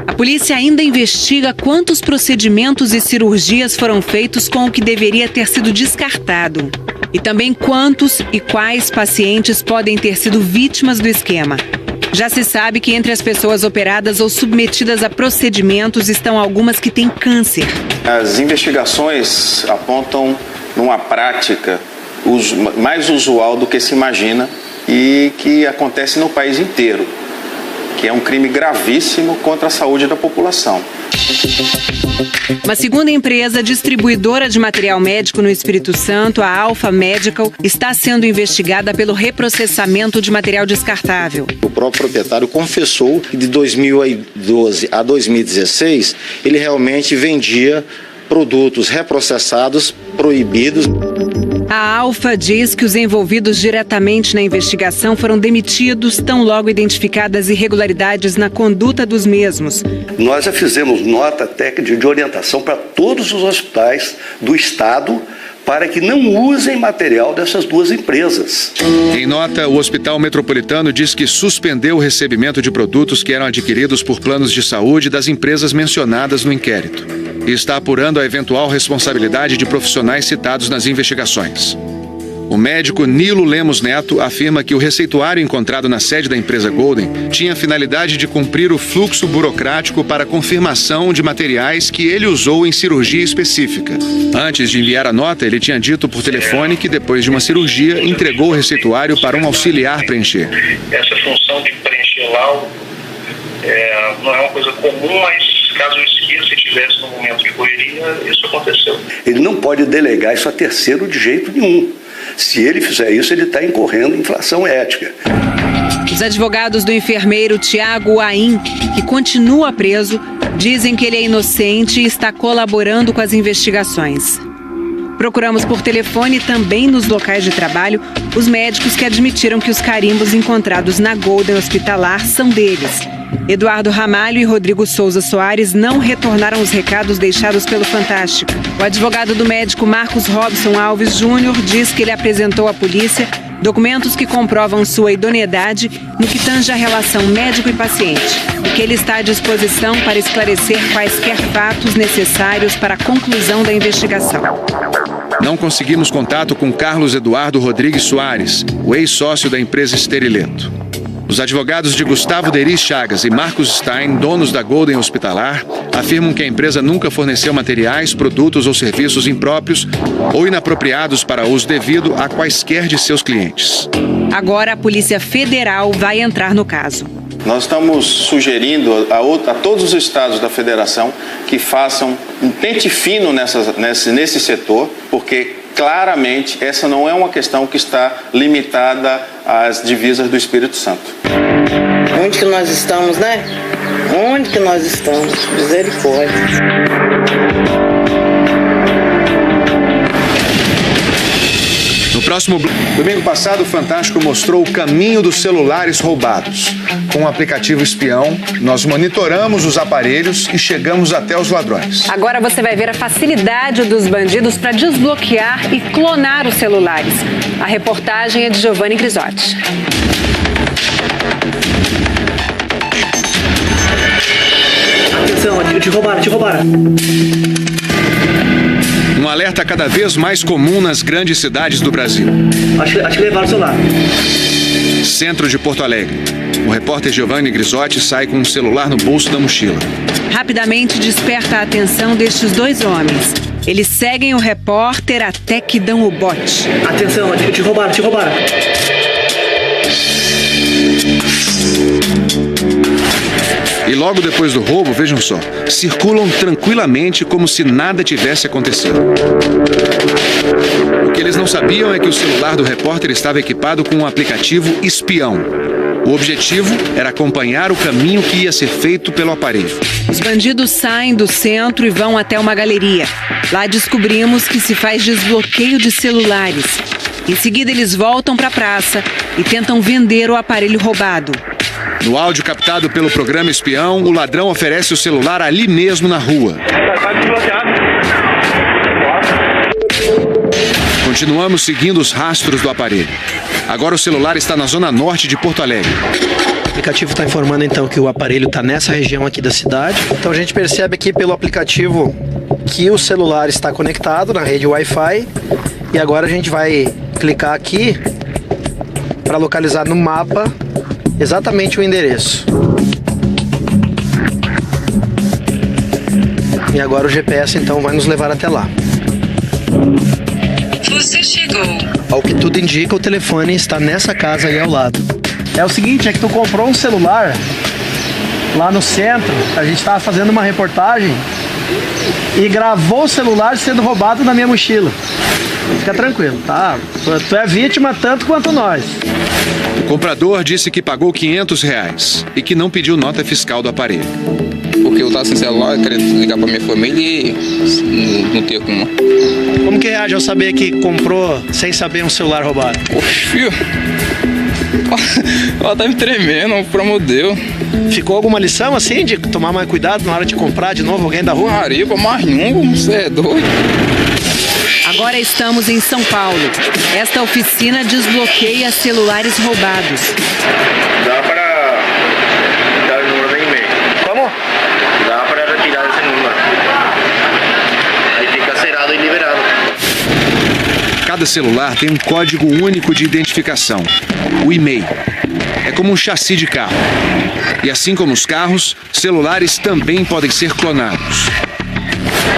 A polícia ainda investiga quantos procedimentos e cirurgias foram feitos com o que deveria ter sido descartado. E também quantos e quais pacientes podem ter sido vítimas do esquema. Já se sabe que entre as pessoas operadas ou submetidas a procedimentos estão algumas que têm câncer. As investigações apontam numa prática mais usual do que se imagina e que acontece no país inteiro, que é um crime gravíssimo contra a saúde da população. Uma segunda empresa distribuidora de material médico no Espírito Santo, a Alpha Medical, está sendo investigada pelo reprocessamento de material descartável. O próprio proprietário confessou que de 2012 a 2016 ele realmente vendia produtos reprocessados, proibidos. A Alpha diz que os envolvidos diretamente na investigação foram demitidos tão logo identificadas irregularidades na conduta dos mesmos. Nós já fizemos nota técnica de orientação para todos os hospitais do estado para que não usem material dessas 2 empresas. Em nota, o Hospital Metropolitano diz que suspendeu o recebimento de produtos que eram adquiridos por planos de saúde das empresas mencionadas no inquérito e está apurando a eventual responsabilidade de profissionais citados nas investigações. O médico Nilo Lemos Neto afirma que o receituário encontrado na sede da empresa Golden tinha a finalidade de cumprir o fluxo burocrático para confirmação de materiais que ele usou em cirurgia específica. Antes de enviar a nota, ele tinha dito por telefone que depois de uma cirurgia entregou o receituário para um auxiliar preencher. Essa função de preencher laudo não é uma coisa comum, mas caso eu esqueça e estivesse no momento de correria, dia isso aconteceu. Ele não pode delegar isso a terceiro de jeito nenhum. Se ele fizer isso, ele está incorrendo em infração ética. Os advogados do enfermeiro Tiago Aim, que continua preso, dizem que ele é inocente e está colaborando com as investigações. Procuramos por telefone também nos locais de trabalho os médicos que admitiram que os carimbos encontrados na Golden Hospitalar são deles. Eduardo Ramalho e Rodrigo Souza Soares não retornaram os recados deixados pelo Fantástico. O advogado do médico Marcos Robson Alves Júnior diz que ele apresentou à polícia documentos que comprovam sua idoneidade no que tange a relação médico e paciente, e que ele está à disposição para esclarecer quaisquer fatos necessários para a conclusão da investigação. Não conseguimos contato com Carlos Eduardo Rodrigues Soares, o ex-sócio da empresa Esterileto. Os advogados de Gustavo Deris Chagas e Marcos Stein, donos da Golden Hospitalar, afirmam que a empresa nunca forneceu materiais, produtos ou serviços impróprios ou inapropriados para uso devido a quaisquer de seus clientes. Agora a Polícia Federal vai entrar no caso. Nós estamos sugerindo a todos os estados da federação que façam um pente fino nesse setor, porque claramente essa não é uma questão que está limitada às divisas do Espírito Santo. Onde que nós estamos, né? Onde que nós estamos? Misericórdia. No próximo domingo passado, o Fantástico mostrou o caminho dos celulares roubados. Com o aplicativo espião, nós monitoramos os aparelhos e chegamos até os ladrões. Agora você vai ver a facilidade dos bandidos para desbloquear e clonar os celulares. A reportagem é de Giovanni Grisotti. Atenção, te roubaram. Um alerta cada vez mais comum nas grandes cidades do Brasil. Acho que levaram o celular. Centro de Porto Alegre. O repórter Giovanni Grisotti sai com um celular no bolso da mochila. Rapidamente desperta a atenção destes dois homens. Eles seguem o repórter até que dão o bote. Atenção, te roubaram. E logo depois do roubo, vejam só, circulam tranquilamente como se nada tivesse acontecido. O que eles não sabiam é que o celular do repórter estava equipado com um aplicativo espião. O objetivo era acompanhar o caminho que ia ser feito pelo aparelho. Os bandidos saem do centro e vão até uma galeria. Lá descobrimos que se faz desbloqueio de celulares. Em seguida, eles voltam para a praça e tentam vender o aparelho roubado. No áudio captado pelo programa espião, o ladrão oferece o celular ali mesmo na rua. Continuamos seguindo os rastros do aparelho. Agora o celular está na zona norte de Porto Alegre. O aplicativo está informando então que o aparelho está nessa região aqui da cidade. Então a gente percebe aqui pelo aplicativo que o celular está conectado na rede Wi-Fi. E agora a gente vai clicar aqui para localizar no mapa exatamente o endereço. E agora o GPS então vai nos levar até lá. Você chegou. Ao que tudo indica, o telefone está nessa casa aí ao lado. É o seguinte, é que tu comprou um celular lá no centro, a gente estava fazendo uma reportagem e gravou o celular sendo roubado na minha mochila. Fica tranquilo, tá? Tu é vítima tanto quanto nós. O comprador disse que pagou R$500 e que não pediu nota fiscal do aparelho. Porque eu tava sem celular, querendo ligar pra minha família e não tinha como. Como que reage ao saber que comprou sem saber um celular roubado? Oxe, filho. Ela tá me tremendo, pelo amor de Deus. Ficou alguma lição assim de tomar mais cuidado na hora de comprar de novo alguém da rua? Mariba, mais nunca, você é doido. Agora estamos em São Paulo. Esta oficina desbloqueia celulares roubados. Dá para dar o número do e-mail. Como? Dá para retirar esse número. Aí fica zerado e liberado. Cada celular tem um código único de identificação, o e-mail. É como um chassi de carro. E assim como os carros, celulares também podem ser clonados.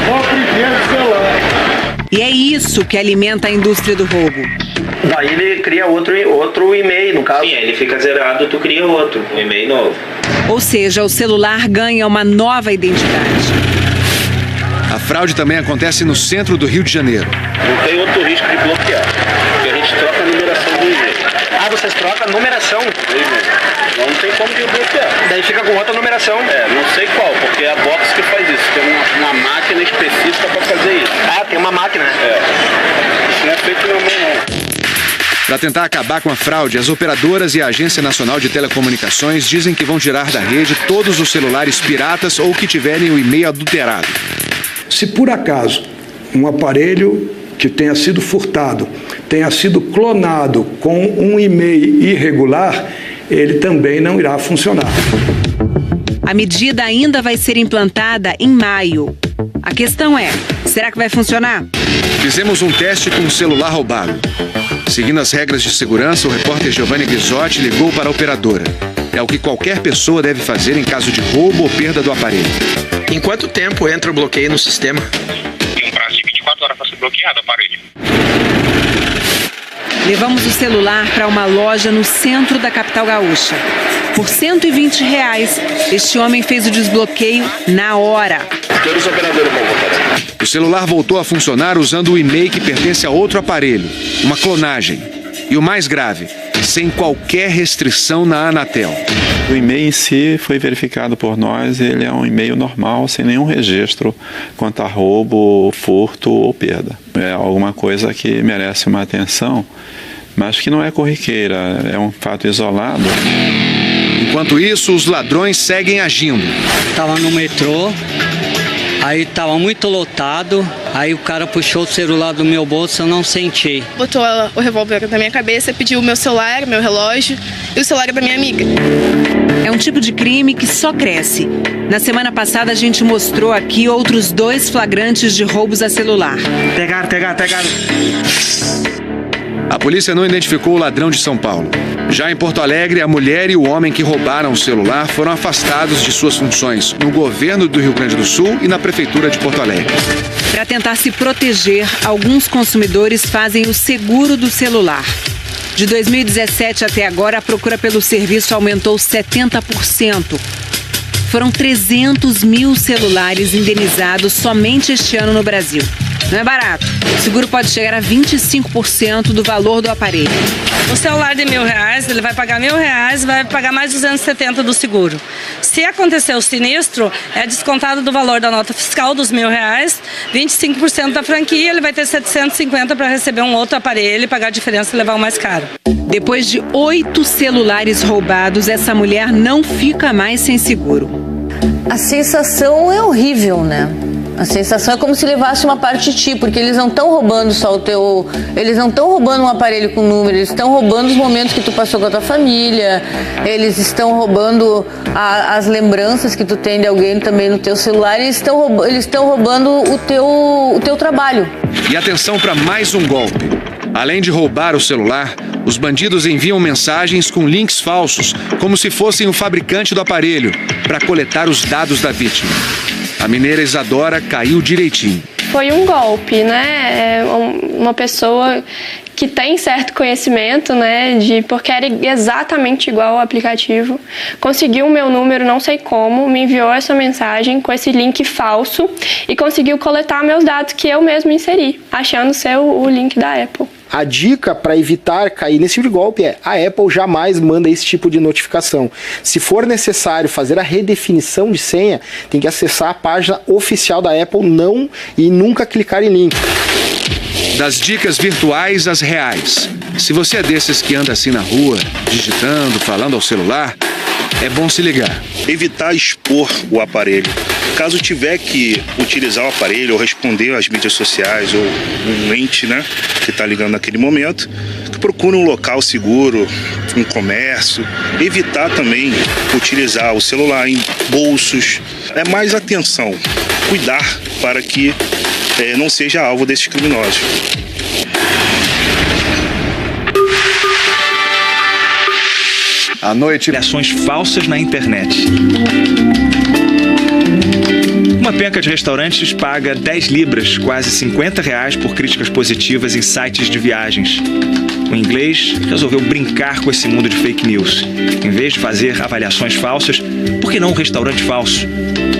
O primeiro celular. E é isso que alimenta a indústria do roubo. Daí ele cria outro e-mail, no caso. Sim, ele fica zerado, tu cria outro, um e-mail novo. Ou seja, o celular ganha uma nova identidade. A fraude também acontece no centro do Rio de Janeiro. Não tem outro risco de bloquear, porque a gente troca a numeração do e-mail. Ah, vocês trocam a numeração? Não tem como de bloquear. Daí fica com outra numeração? Não sei qual, porque é a Box que faz isso. Tem uma máquina específica para fazer isso. Ah, tem uma máquina? Isso não é feito na mão, não. Para tentar acabar com a fraude, as operadoras e a Agência Nacional de Telecomunicações dizem que vão tirar da rede todos os celulares piratas ou que tiverem o e-mail adulterado. Se por acaso um aparelho que tenha sido furtado, tenha sido clonado com um e-mail irregular, ele também não irá funcionar. A medida ainda vai ser implantada em maio. A questão é, será que vai funcionar? Fizemos um teste com um celular roubado. Seguindo as regras de segurança, o repórter Giovanni Ghisotti ligou para a operadora. É o que qualquer pessoa deve fazer em caso de roubo ou perda do aparelho. Em quanto tempo entra o bloqueio no sistema? Tem um prazo de 24 horas para ser bloqueado o aparelho. Levamos o celular para uma loja no centro da capital gaúcha. Por R$120, este homem fez o desbloqueio na hora. Todos os operadores vão voltar. O celular voltou a funcionar usando o e-mail que pertence a outro aparelho, uma clonagem. E o mais grave, sem qualquer restrição na Anatel. O e-mail em si foi verificado por nós, ele é um e-mail normal, sem nenhum registro quanto a roubo, furto ou perda. É alguma coisa que merece uma atenção, mas que não é corriqueira, é um fato isolado. Enquanto isso, os ladrões seguem agindo. Estava no metrô, aí estava muito lotado, aí o cara puxou o celular do meu bolso, eu não senti. Botou o revólver na minha cabeça, pediu o meu celular, meu relógio e o celular da minha amiga. É um tipo de crime que só cresce. Na semana passada a gente mostrou aqui outros 2 flagrantes de roubos a celular. Pegaram. A polícia não identificou o ladrão de São Paulo. Já em Porto Alegre, a mulher e o homem que roubaram o celular foram afastados de suas funções no governo do Rio Grande do Sul e na prefeitura de Porto Alegre. Para tentar se proteger, alguns consumidores fazem o seguro do celular. De 2017 até agora, a procura pelo serviço aumentou 70%. Foram 300 mil celulares indenizados somente este ano no Brasil. Não é barato. O seguro pode chegar a 25% do valor do aparelho. O celular de R$1.000, ele vai pagar R$1.000, vai pagar mais 270 do seguro. Se acontecer o sinistro, é descontado do valor da nota fiscal dos R$1.000, 25% da franquia, ele vai ter 750 para receber um outro aparelho e pagar a diferença e levar o mais caro. Depois de 8 celulares roubados, essa mulher não fica mais sem seguro. A sensação é horrível, né? A sensação é como se levasse uma parte de ti, porque eles não estão roubando só o teu... Eles não estão roubando um aparelho com número, eles estão roubando os momentos que tu passou com a tua família, eles estão roubando as lembranças que tu tem de alguém também no teu celular, eles estão roubando o teu trabalho. E atenção para mais um golpe. Além de roubar o celular, os bandidos enviam mensagens com links falsos, como se fossem o fabricante do aparelho, para coletar os dados da vítima. A mineira Isadora caiu direitinho. Foi um golpe, né? Uma pessoa que tem certo conhecimento, né? Porque era exatamente igual ao aplicativo. Conseguiu o meu número, não sei como, me enviou essa mensagem com esse link falso e conseguiu coletar meus dados que eu mesmo inseri, achando ser o link da Apple. A dica para evitar cair nesse tipo de golpe é: a Apple jamais manda esse tipo de notificação. Se for necessário fazer a redefinição de senha, tem que acessar a página oficial da Apple e nunca clicar em link. Das dicas virtuais às reais. Se você é desses que anda assim na rua, digitando, falando ao celular, é bom se ligar. Evitar expor o aparelho. Caso tiver que utilizar o aparelho ou responder às mídias sociais ou um ente, né, que está ligando naquele momento, que procure um local seguro, um comércio. Evitar também utilizar o celular em bolsos. É mais atenção, cuidar para que não seja alvo desses criminosos. À noite, ações falsas na internet. Uma penca de restaurantes paga 10 libras, quase R$50, por críticas positivas em sites de viagens. O inglês resolveu brincar com esse mundo de fake news. Em vez de fazer avaliações falsas, por que não um restaurante falso?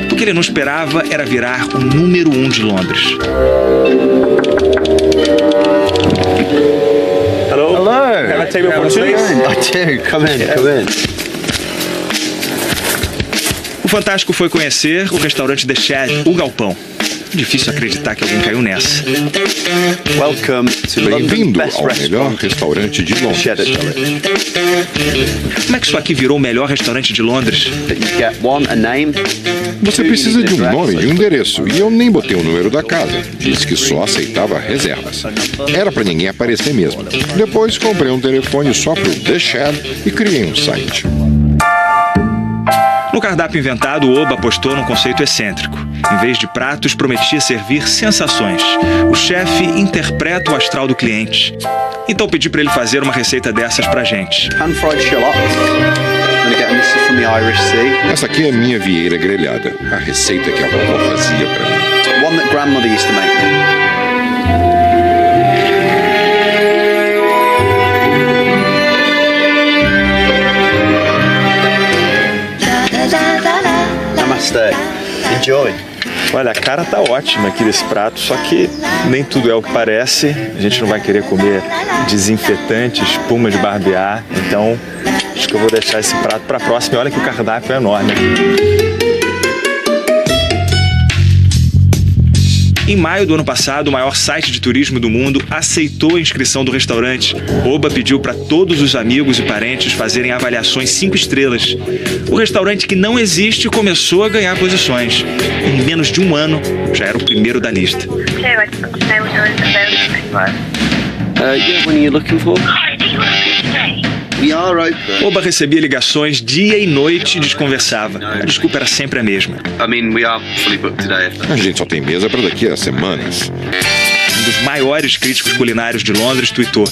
Por que ele não esperava era virar o número 1 de Londres. Hello. Hello. Have a table for two? I do. Come in. O Fantástico foi conhecer o restaurante The Shed, o Galpão. Difícil acreditar que alguém caiu nessa. Bem-vindo ao melhor restaurante de Londres. Como é que isso aqui virou o melhor restaurante de Londres? Você precisa de um nome e um endereço, e eu nem botei o número da casa. Disse que só aceitava reservas. Era para ninguém aparecer mesmo. Depois comprei um telefone só pro The Shed e criei um site. No cardápio inventado, o Oba apostou num conceito excêntrico. Em vez de pratos, prometia servir sensações. O chefe interpreta o astral do cliente. Então pedi para ele fazer uma receita dessas pra gente. Essa aqui é a minha vieira grelhada, a receita que a vovó fazia pra mim. One that grandmother used to make. Enjoy. Olha, a cara tá ótima aqui desse prato, só que nem tudo é o que parece. A gente não vai querer comer desinfetante, espuma de barbear, então acho que eu vou deixar esse prato para a próxima. E olha que o cardápio é enorme. Em maio do ano passado, o maior site de turismo do mundo aceitou a inscrição do restaurante. Oba pediu para todos os amigos e parentes fazerem avaliações 5 estrelas. O restaurante que não existe começou a ganhar posições. Em menos de um ano, já era o primeiro da lista. Oba recebia ligações dia e noite e desconversava. A desculpa era sempre a mesma. A gente só tem mesa para daqui a semanas. Um dos maiores críticos culinários de Londres tuitou: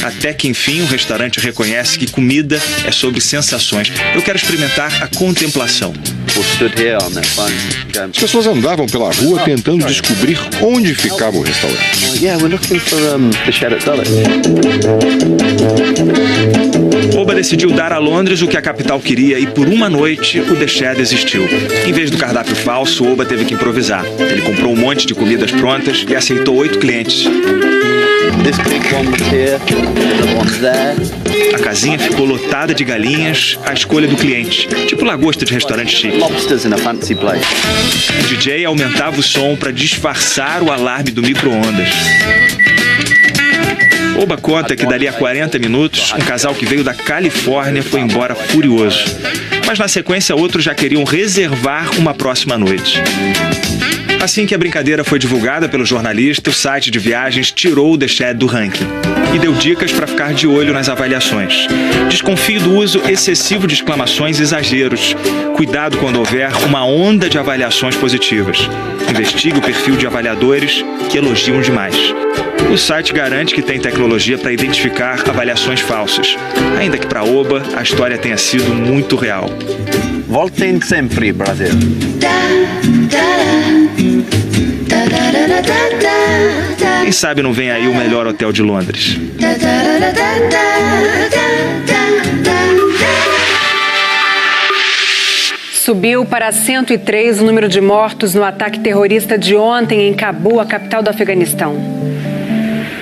até que enfim o restaurante reconhece que comida é sobre sensações. Eu quero experimentar a contemplação. As pessoas andavam pela rua tentando descobrir onde ficava o restaurante. Oba decidiu dar a Londres o que a capital queria e por uma noite o The Shed existiu. Em vez do cardápio falso, Oba teve que improvisar. Ele comprou um monte de comidas prontas e aceitou 8 clientes. A casinha ficou lotada de galinhas à escolha do cliente, tipo lagosta de restaurante chique. O DJ aumentava o som para disfarçar o alarme do micro-ondas. Oba conta que dali a 40 minutos, um casal que veio da Califórnia foi embora furioso. Mas na sequência, outros já queriam reservar uma próxima noite. Assim que a brincadeira foi divulgada pelo jornalista, o site de viagens tirou o The Shed do ranking e deu dicas para ficar de olho nas avaliações. Desconfie do uso excessivo de exclamações e exageros. Cuidado quando houver uma onda de avaliações positivas. Investigue o perfil de avaliadores que elogiam demais. O site garante que tem tecnologia para identificar avaliações falsas, ainda que para Oba a história tenha sido muito real. Voltem sempre, Brasil. Quem sabe não vem aí o melhor hotel de Londres. Subiu para 103 o número de mortos no ataque terrorista de ontem em Cabul, a capital do Afeganistão.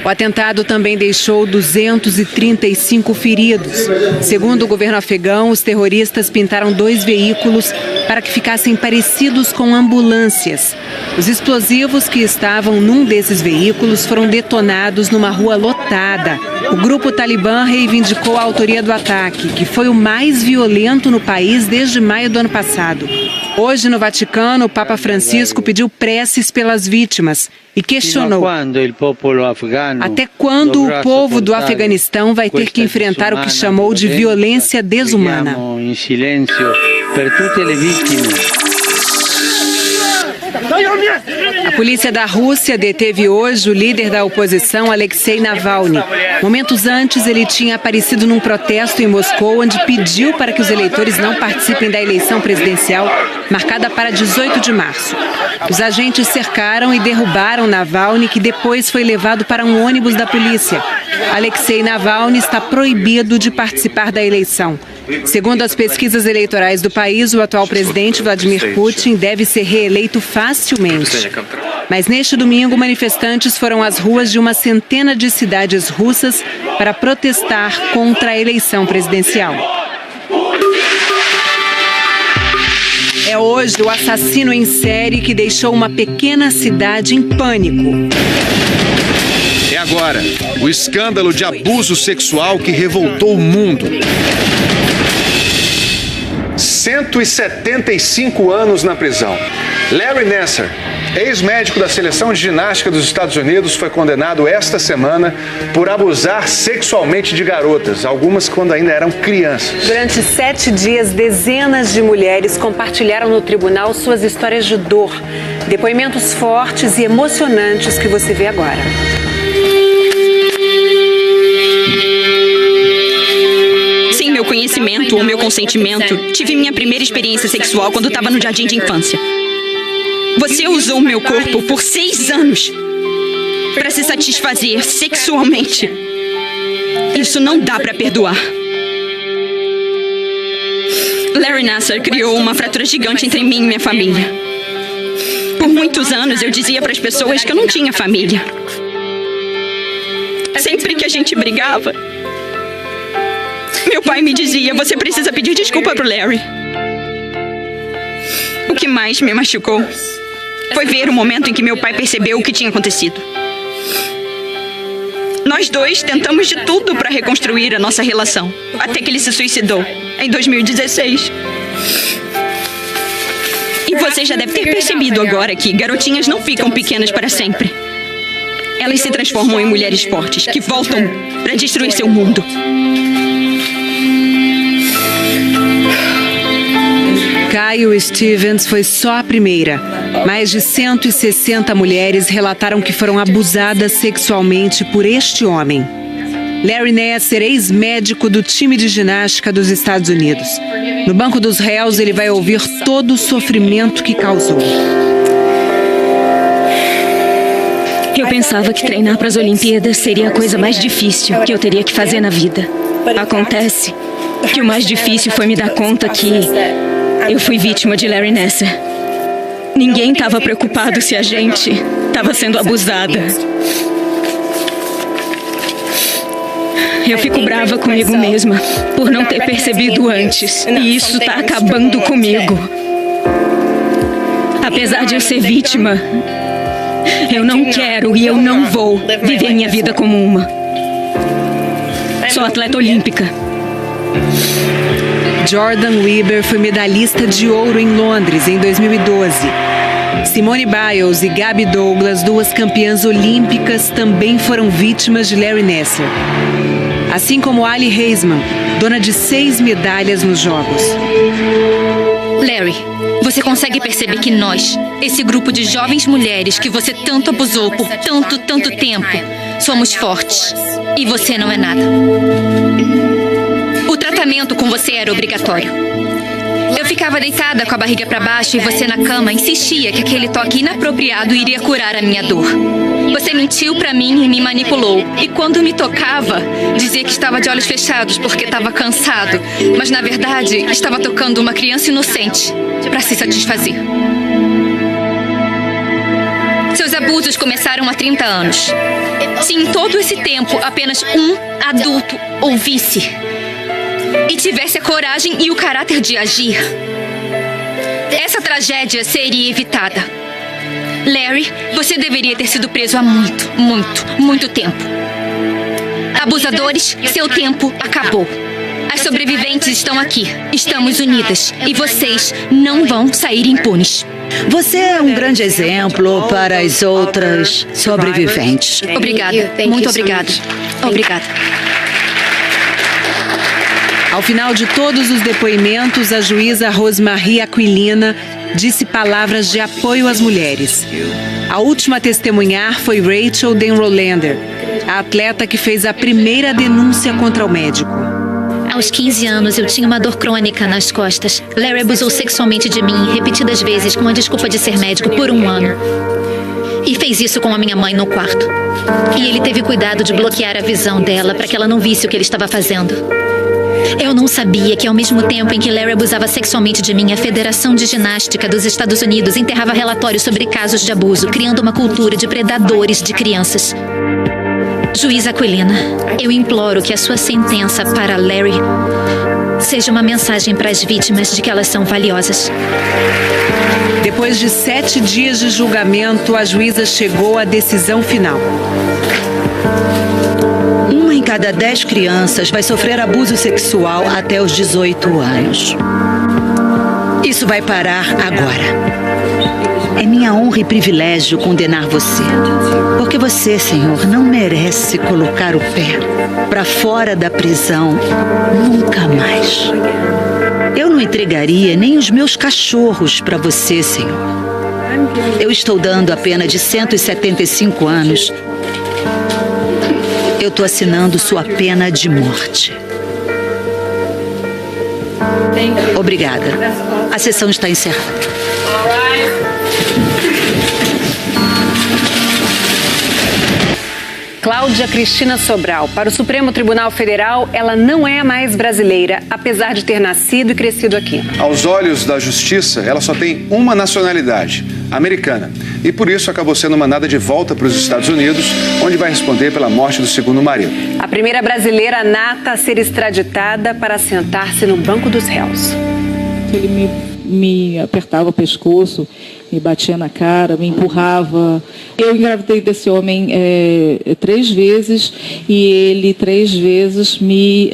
O atentado também deixou 235 feridos. Segundo o governo afegão, os terroristas pintaram 2 veículos para que ficassem parecidos com ambulâncias. Os explosivos que estavam num desses veículos foram detonados numa rua lotada. O grupo Talibã reivindicou a autoria do ataque, que foi o mais violento no país desde maio do ano passado. Hoje, no Vaticano, o Papa Francisco pediu preces pelas vítimas e questionou: até quando o povo do Afeganistão vai ter que enfrentar o que chamou de violência desumana? A polícia da Rússia deteve hoje o líder da oposição, Alexei Navalny. Momentos antes, ele tinha aparecido num protesto em Moscou, onde pediu para que os eleitores não participem da eleição presidencial, marcada para 18 de março. Os agentes cercaram e derrubaram Navalny, que depois foi levado para um ônibus da polícia. Alexei Navalny está proibido de participar da eleição. Segundo as pesquisas eleitorais do país, o atual presidente Vladimir Putin deve ser reeleito facilmente. Mas neste domingo, manifestantes foram às ruas de uma centena de cidades russas para protestar contra a eleição presidencial. É hoje o assassino em série que deixou uma pequena cidade em pânico. É agora, o escândalo de abuso sexual que revoltou o mundo. 175 anos na prisão. Larry Nassar, ex-médico da seleção de ginástica dos Estados Unidos, foi condenado esta semana por abusar sexualmente de garotas, algumas quando ainda eram crianças. Durante 7 dias, dezenas de mulheres compartilharam no tribunal suas histórias de dor. Depoimentos fortes e emocionantes que você vê agora. Sem meu conhecimento ou meu consentimento, tive minha primeira experiência sexual quando estava no jardim de infância. Você usou meu corpo por 6 anos para se satisfazer sexualmente. Isso não dá para perdoar. Larry Nassar criou uma fratura gigante entre mim e minha família. Por muitos anos eu dizia para as pessoas que eu não tinha família. Sempre que a gente brigava, meu pai me dizia: você precisa pedir desculpa pro Larry. O que mais me machucou foi ver o momento em que meu pai percebeu o que tinha acontecido. Nós dois tentamos de tudo para reconstruir a nossa relação, até que ele se suicidou, em 2016. E você já deve ter percebido agora que garotinhas não ficam pequenas para sempre. Elas se transformam em mulheres fortes, que voltam para destruir seu mundo. Kyle Stevens foi só a primeira. Mais de 160 mulheres relataram que foram abusadas sexualmente por este homem. Larry Nassar, ex-médico do time de ginástica dos Estados Unidos. No banco dos réus, ele vai ouvir todo o sofrimento que causou. Eu pensava que treinar para as Olimpíadas seria a coisa mais difícil que eu teria que fazer na vida. Acontece que o mais difícil foi me dar conta que eu fui vítima de Larry Nassar. Ninguém estava preocupado se a gente estava sendo abusada. Eu fico brava comigo mesma por não ter percebido antes. E isso está acabando comigo. Apesar de eu ser vítima, eu não quero e eu não vou viver minha vida como uma. Sou atleta olímpica. Jordan Weber foi medalhista de ouro em Londres em 2012. Simone Biles e Gabby Douglas, duas campeãs olímpicas, também foram vítimas de Larry Nassar. Assim como Ali Heisman, dona de 6 medalhas nos Jogos. Larry, você consegue perceber que nós, esse grupo de jovens mulheres que você tanto abusou por tanto tempo, somos fortes. E você não é nada. O tratamento com você era obrigatório. Eu ficava deitada com a barriga para baixo e você na cama insistia que aquele toque inapropriado iria curar a minha dor. Você mentiu para mim e me manipulou. E quando me tocava, dizia que estava de olhos fechados porque estava cansado. Mas na verdade, estava tocando uma criança inocente para se satisfazer. Seus abusos começaram há 30 anos. Se em todo esse tempo apenas um adulto ouvisse e tivesse a coragem e o caráter de agir, essa tragédia seria evitada. Larry, você deveria ter sido preso há muito tempo. Abusadores, seu tempo acabou. As sobreviventes estão aqui. Estamos unidas. E vocês não vão sair impunes. Você é um grande exemplo para as outras sobreviventes. Obrigada. Muito obrigada. Obrigada. Ao final de todos os depoimentos, a juíza Rosemarie Aquilina disse palavras de apoio às mulheres. A última a testemunhar foi Rachel Denrolander, a atleta que fez a primeira denúncia contra o médico. Aos 15 anos, eu tinha uma dor crônica nas costas. Larry abusou sexualmente de mim repetidas vezes com a desculpa de ser médico por 1 ano. E fez isso com a minha mãe no quarto. E ele teve cuidado de bloquear a visão dela para que ela não visse o que ele estava fazendo. Eu não sabia que ao mesmo tempo em que Larry abusava sexualmente de mim, a Federação de Ginástica dos Estados Unidos enterrava relatórios sobre casos de abuso, criando uma cultura de predadores de crianças. Juiz Aquilina, eu imploro que a sua sentença para Larry seja uma mensagem para as vítimas de que elas são valiosas. Depois de 7 dias de julgamento, a juíza chegou à decisão final. 1 em cada 10 crianças vai sofrer abuso sexual até os 18 anos. Isso vai parar agora. É minha honra e privilégio condenar você. Porque você, Senhor, não merece colocar o pé para fora da prisão nunca mais. Eu não entregaria nem os meus cachorros para você, Senhor. Eu estou dando a pena de 175 anos. Eu estou assinando sua pena de morte. Obrigada. A sessão está encerrada. Cláudia Cristina Sobral. Para o Supremo Tribunal Federal, ela não é mais brasileira, apesar de ter nascido e crescido aqui. Aos olhos da justiça, ela só tem uma nacionalidade, americana. E por isso acabou sendo mandada de volta para os Estados Unidos, onde vai responder pela morte do segundo marido. A primeira brasileira nata a ser extraditada para sentar-se no banco dos réus. Ele me apertava o pescoço, me batia na cara, me empurrava. Eu engravidei desse homem 3 vezes e ele 3 vezes me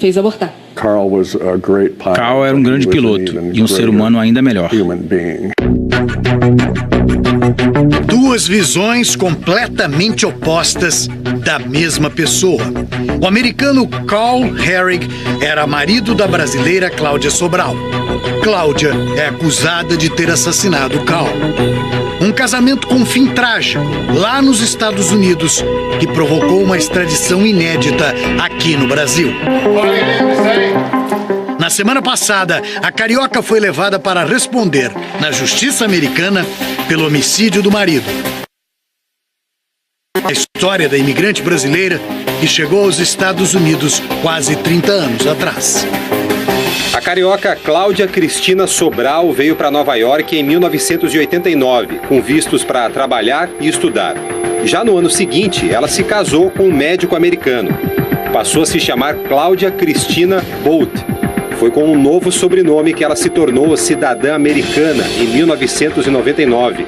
fez abortar. Carl era um grande piloto e um ser humano ainda melhor. Duas visões completamente opostas da mesma pessoa. O americano Carl Herrig era marido da brasileira Cláudia Sobral. Cláudia é acusada de ter assassinado Carl. Um casamento com fim trágico, lá nos Estados Unidos, que provocou uma extradição inédita aqui no Brasil. Na semana passada, a carioca foi levada para responder na justiça americana pelo homicídio do marido. A história da imigrante brasileira que chegou aos Estados Unidos quase 30 anos atrás. A carioca Cláudia Cristina Sobral veio para Nova York em 1989, com vistos para trabalhar e estudar. Já no ano seguinte, ela se casou com um médico americano. Passou a se chamar Cláudia Cristina Bolt. Foi com um novo sobrenome que ela se tornou cidadã americana em 1999.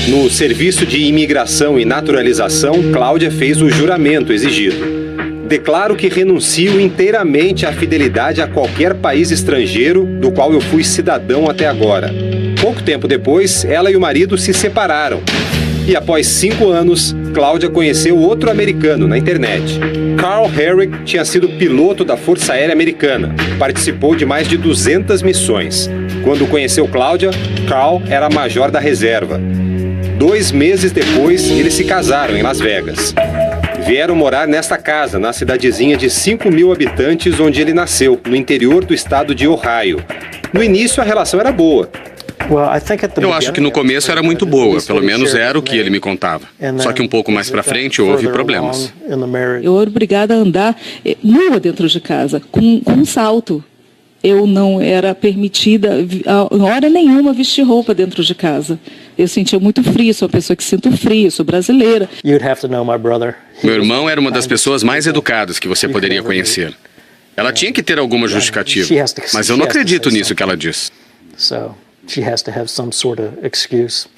No Serviço de Imigração e Naturalização, Cláudia fez o juramento exigido. Declaro que renuncio inteiramente à fidelidade a qualquer país estrangeiro do qual eu fui cidadão até agora. Pouco tempo depois, ela e o marido se separaram. E após 5 anos, Cláudia conheceu outro americano na internet. Carl Herrig tinha sido piloto da Força Aérea Americana. Participou de mais de 200 missões. Quando conheceu Cláudia, Carl era major da reserva. 2 meses depois, eles se casaram em Las Vegas. Vieram morar nesta casa, na cidadezinha de 5.000 habitantes, onde ele nasceu, no interior do estado de Ohio. No início, a relação era boa. Eu acho que no começo era muito boa, pelo menos era o que ele me contava. Só que um pouco mais pra frente houve problemas. Eu era obrigada a andar nua dentro de casa, com um salto. Eu não era permitida, hora nenhuma, vestir roupa dentro de casa. Eu sentia muito frio, sou uma pessoa que sinto frio, sou brasileira. Meu irmão era uma das pessoas mais educadas que você poderia conhecer. Ela tinha que ter alguma justificativa, mas eu não acredito nisso que ela diz.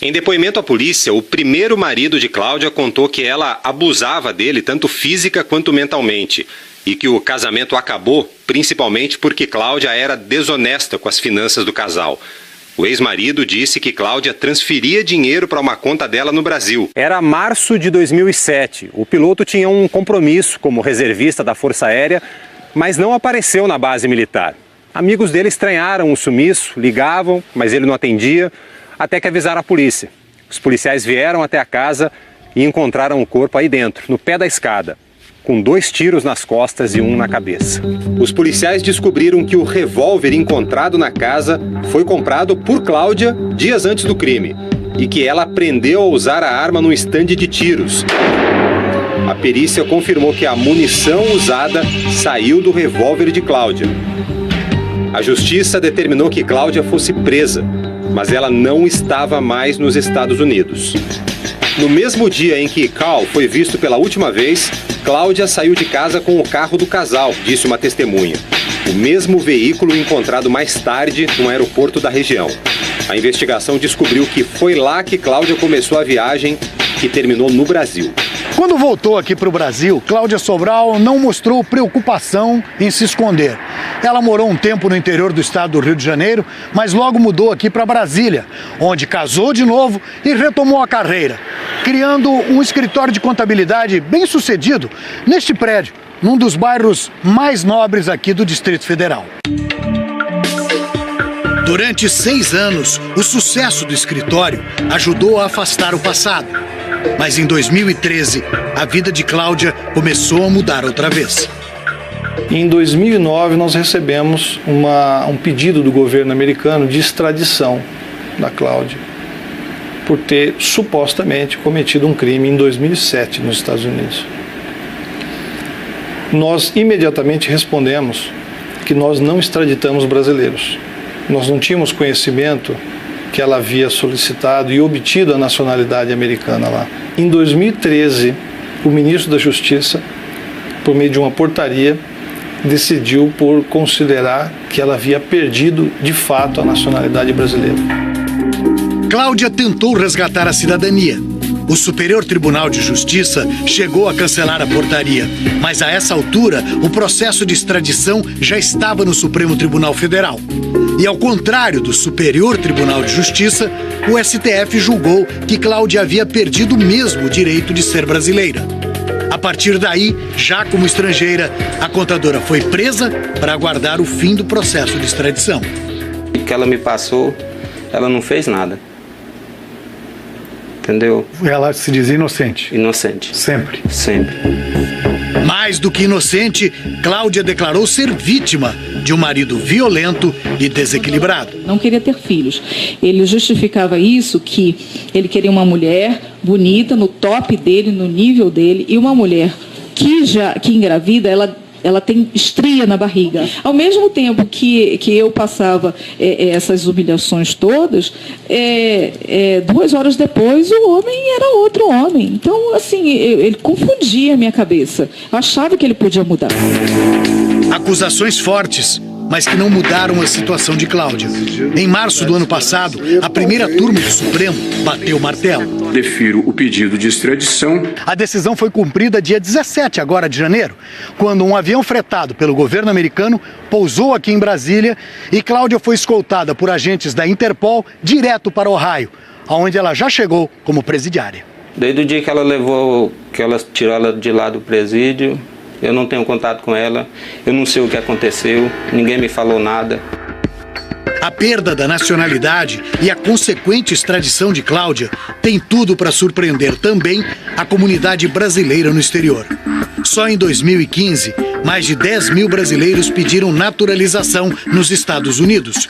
Em depoimento à polícia, o primeiro marido de Cláudia contou que ela abusava dele tanto física quanto mentalmente e que o casamento acabou principalmente porque Cláudia era desonesta com as finanças do casal. O ex-marido disse que Cláudia transferia dinheiro para uma conta dela no Brasil. Era março de 2007. O piloto tinha um compromisso como reservista da Força Aérea, mas não apareceu na base militar. Amigos dele estranharam o sumiço, ligavam, mas ele não atendia, até que avisaram a polícia. Os policiais vieram até a casa e encontraram o corpo aí dentro, no pé da escada, com 2 tiros nas costas e 1 na cabeça. Os policiais descobriram que o revólver encontrado na casa foi comprado por Cláudia dias antes do crime e que ela aprendeu a usar a arma num estande de tiros. A perícia confirmou que a munição usada saiu do revólver de Cláudia. A justiça determinou que Cláudia fosse presa, mas ela não estava mais nos Estados Unidos. No mesmo dia em que Carl foi visto pela última vez, Cláudia saiu de casa com o carro do casal, disse uma testemunha. O mesmo veículo encontrado mais tarde no aeroporto da região. A investigação descobriu que foi lá que Cláudia começou a viagem, que terminou no Brasil. Quando voltou aqui para o Brasil, Cláudia Sobral não mostrou preocupação em se esconder. Ela morou um tempo no interior do estado do Rio de Janeiro, mas logo mudou aqui para Brasília, onde casou de novo e retomou a carreira, criando um escritório de contabilidade bem sucedido neste prédio, num dos bairros mais nobres aqui do Distrito Federal. Durante 6 anos, o sucesso do escritório ajudou a afastar o passado. Mas em 2013, a vida de Cláudia começou a mudar outra vez. Em 2009, nós recebemos um pedido do governo americano de extradição da Cláudia, por ter supostamente cometido um crime em 2007 nos Estados Unidos. Nós imediatamente respondemos que nós não extraditamos brasileiros. Nós não tínhamos conhecimento que ela havia solicitado e obtido a nacionalidade americana lá. Em 2013, o ministro da Justiça, por meio de uma portaria, decidiu por considerar que ela havia perdido, de fato, a nacionalidade brasileira. Cláudia tentou resgatar a cidadania. O Superior Tribunal de Justiça chegou a cancelar a portaria, mas a essa altura, o processo de extradição já estava no Supremo Tribunal Federal. E ao contrário do Superior Tribunal de Justiça, o STF julgou que Cláudia havia perdido mesmo o direito de ser brasileira. A partir daí, já como estrangeira, a contadora foi presa para aguardar o fim do processo de extradição. O que ela me passou, ela não fez nada. Entendeu? Ela se diz inocente? Inocente. Sempre? Sempre. Mais do que inocente, Cláudia declarou ser vítima de um marido violento e desequilibrado. Não queria ter filhos. Ele justificava isso que ele queria uma mulher bonita, no top dele, no nível dele, e uma mulher que engravida, ela tem estria na barriga. Ao mesmo tempo que eu passava essas humilhações todas, 2 horas depois o homem era outro homem. Então, assim, ele confundia a minha cabeça. Eu achava que ele podia mudar. Acusações fortes, mas que não mudaram a situação de Cláudia. Em março do ano passado, a primeira turma do Supremo bateu o martelo. Defiro o pedido de extradição. A decisão foi cumprida dia 17 agora de janeiro, quando um avião fretado pelo governo americano pousou aqui em Brasília e Cláudia foi escoltada por agentes da Interpol direto para Ohio, onde ela já chegou como presidiária. Desde o dia que ela tirou ela de lá do presídio, eu não tenho contato com ela, eu não sei o que aconteceu, ninguém me falou nada. A perda da nacionalidade e a consequente extradição de Cláudia tem tudo para surpreender também a comunidade brasileira no exterior. Só em 2015, mais de 10 mil brasileiros pediram naturalização nos Estados Unidos.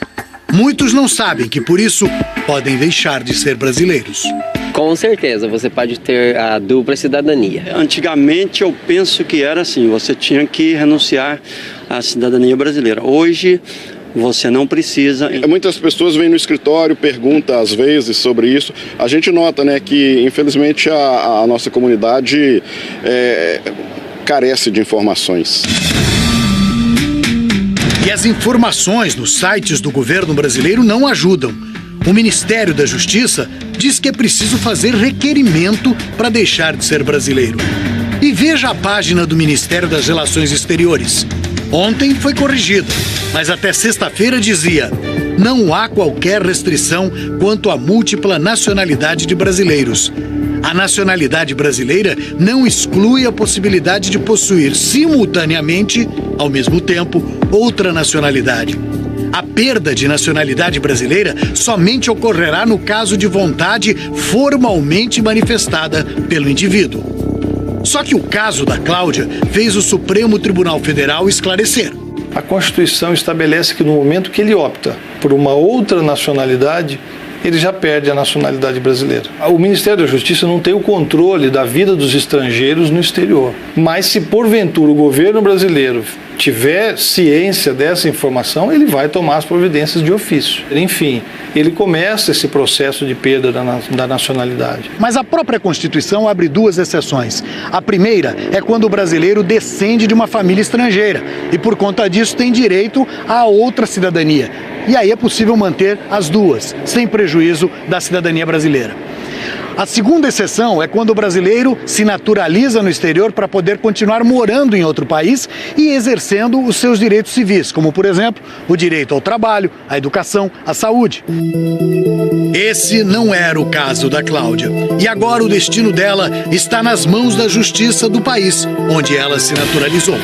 Muitos não sabem que, por isso, podem deixar de ser brasileiros. Com certeza, você pode ter a dupla cidadania. Antigamente eu penso que era assim, você tinha que renunciar à cidadania brasileira. Hoje você não precisa. Muitas pessoas vêm no escritório, perguntam às vezes sobre isso. A gente nota, né, que infelizmente a nossa comunidade carece de informações. E as informações nos sites do governo brasileiro não ajudam. O Ministério da Justiça diz que é preciso fazer requerimento para deixar de ser brasileiro. E veja a página do Ministério das Relações Exteriores. Ontem foi corrigida, mas até sexta-feira dizia: não há qualquer restrição quanto à múltipla nacionalidade de brasileiros. A nacionalidade brasileira não exclui a possibilidade de possuir simultaneamente, ao mesmo tempo, outra nacionalidade. A perda de nacionalidade brasileira somente ocorrerá no caso de vontade formalmente manifestada pelo indivíduo. Só que o caso da Cláudia fez o Supremo Tribunal Federal esclarecer. A Constituição estabelece que no momento que ele opta por uma outra nacionalidade, ele já perde a nacionalidade brasileira. O Ministério da Justiça não tem o controle da vida dos estrangeiros no exterior. Mas se porventura o governo brasileiro tiver ciência dessa informação, ele vai tomar as providências de ofício. Enfim, ele começa esse processo de perda da nacionalidade. Mas a própria Constituição abre duas exceções. A primeira é quando o brasileiro descende de uma família estrangeira e, por conta disso, tem direito a outra cidadania. E aí é possível manter as duas, sem prejuízo da cidadania brasileira. A segunda exceção é quando o brasileiro se naturaliza no exterior para poder continuar morando em outro país e exercendo os seus direitos civis, como, por exemplo, o direito ao trabalho, à educação, à saúde. Esse não era o caso da Cláudia. E agora o destino dela está nas mãos da justiça do país, onde ela se naturalizou.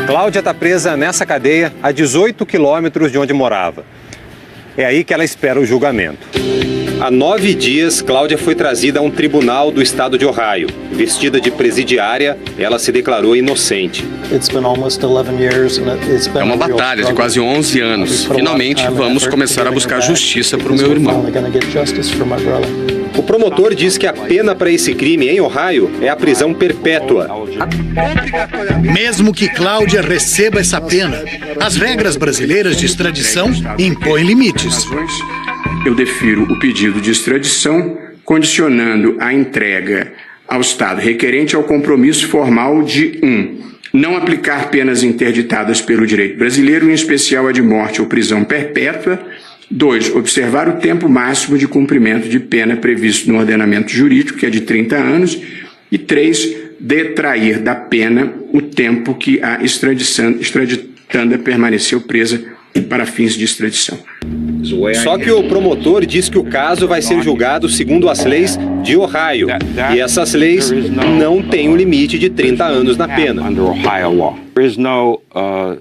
Cláudia está presa nessa cadeia a 18 quilômetros de onde morava. É aí que ela espera o julgamento. Há 9 dias, Cláudia foi trazida a um tribunal do estado de Ohio. Vestida de presidiária, ela se declarou inocente. É uma batalha de quase 11 anos. Finalmente, vamos começar a buscar justiça para o meu irmão. O promotor diz que a pena para esse crime em Ohio é a prisão perpétua. Mesmo que Cláudia receba essa pena, as regras brasileiras de extradição impõem limites. Eu defiro o pedido de extradição, condicionando a entrega ao Estado requerente ao compromisso formal de 1. Não aplicar penas interditadas pelo direito brasileiro, em especial a de morte ou prisão perpétua. 2. Observar o tempo máximo de cumprimento de pena previsto no ordenamento jurídico, que é de 30 anos. E 3. Detrair da pena o tempo que a extraditanda permaneceu presa para fins de extradição. Só que o promotor diz que o caso vai ser julgado segundo as leis de Ohio. E essas leis não têm um limite de 30 anos na pena.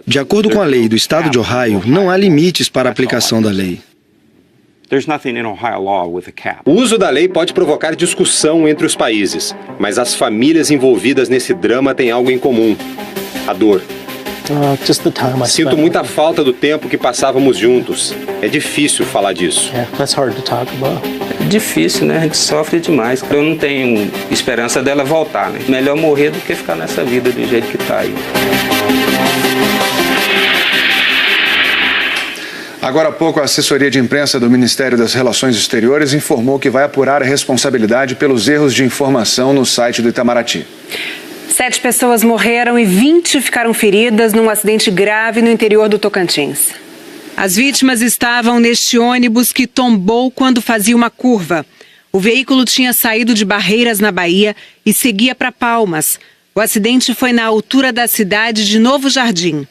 De acordo com a lei do estado de Ohio, não há limites para a aplicação da lei. O uso da lei pode provocar discussão entre os países, mas as famílias envolvidas nesse drama têm algo em comum: a dor. Sinto muita falta do tempo que passávamos juntos. É difícil falar disso. É difícil, né? A gente sofre demais. Eu não tenho esperança dela voltar, né? Melhor morrer do que ficar nessa vida do jeito que tá aí. Agora há pouco, a assessoria de imprensa do Ministério das Relações Exteriores informou que vai apurar a responsabilidade pelos erros de informação no site do Itamaraty. 7 pessoas morreram e 20 ficaram feridas num acidente grave no interior do Tocantins. As vítimas estavam neste ônibus que tombou quando fazia uma curva. O veículo tinha saído de Barreiras, na Bahia, e seguia para Palmas. O acidente foi na altura da cidade de Novo Jardim.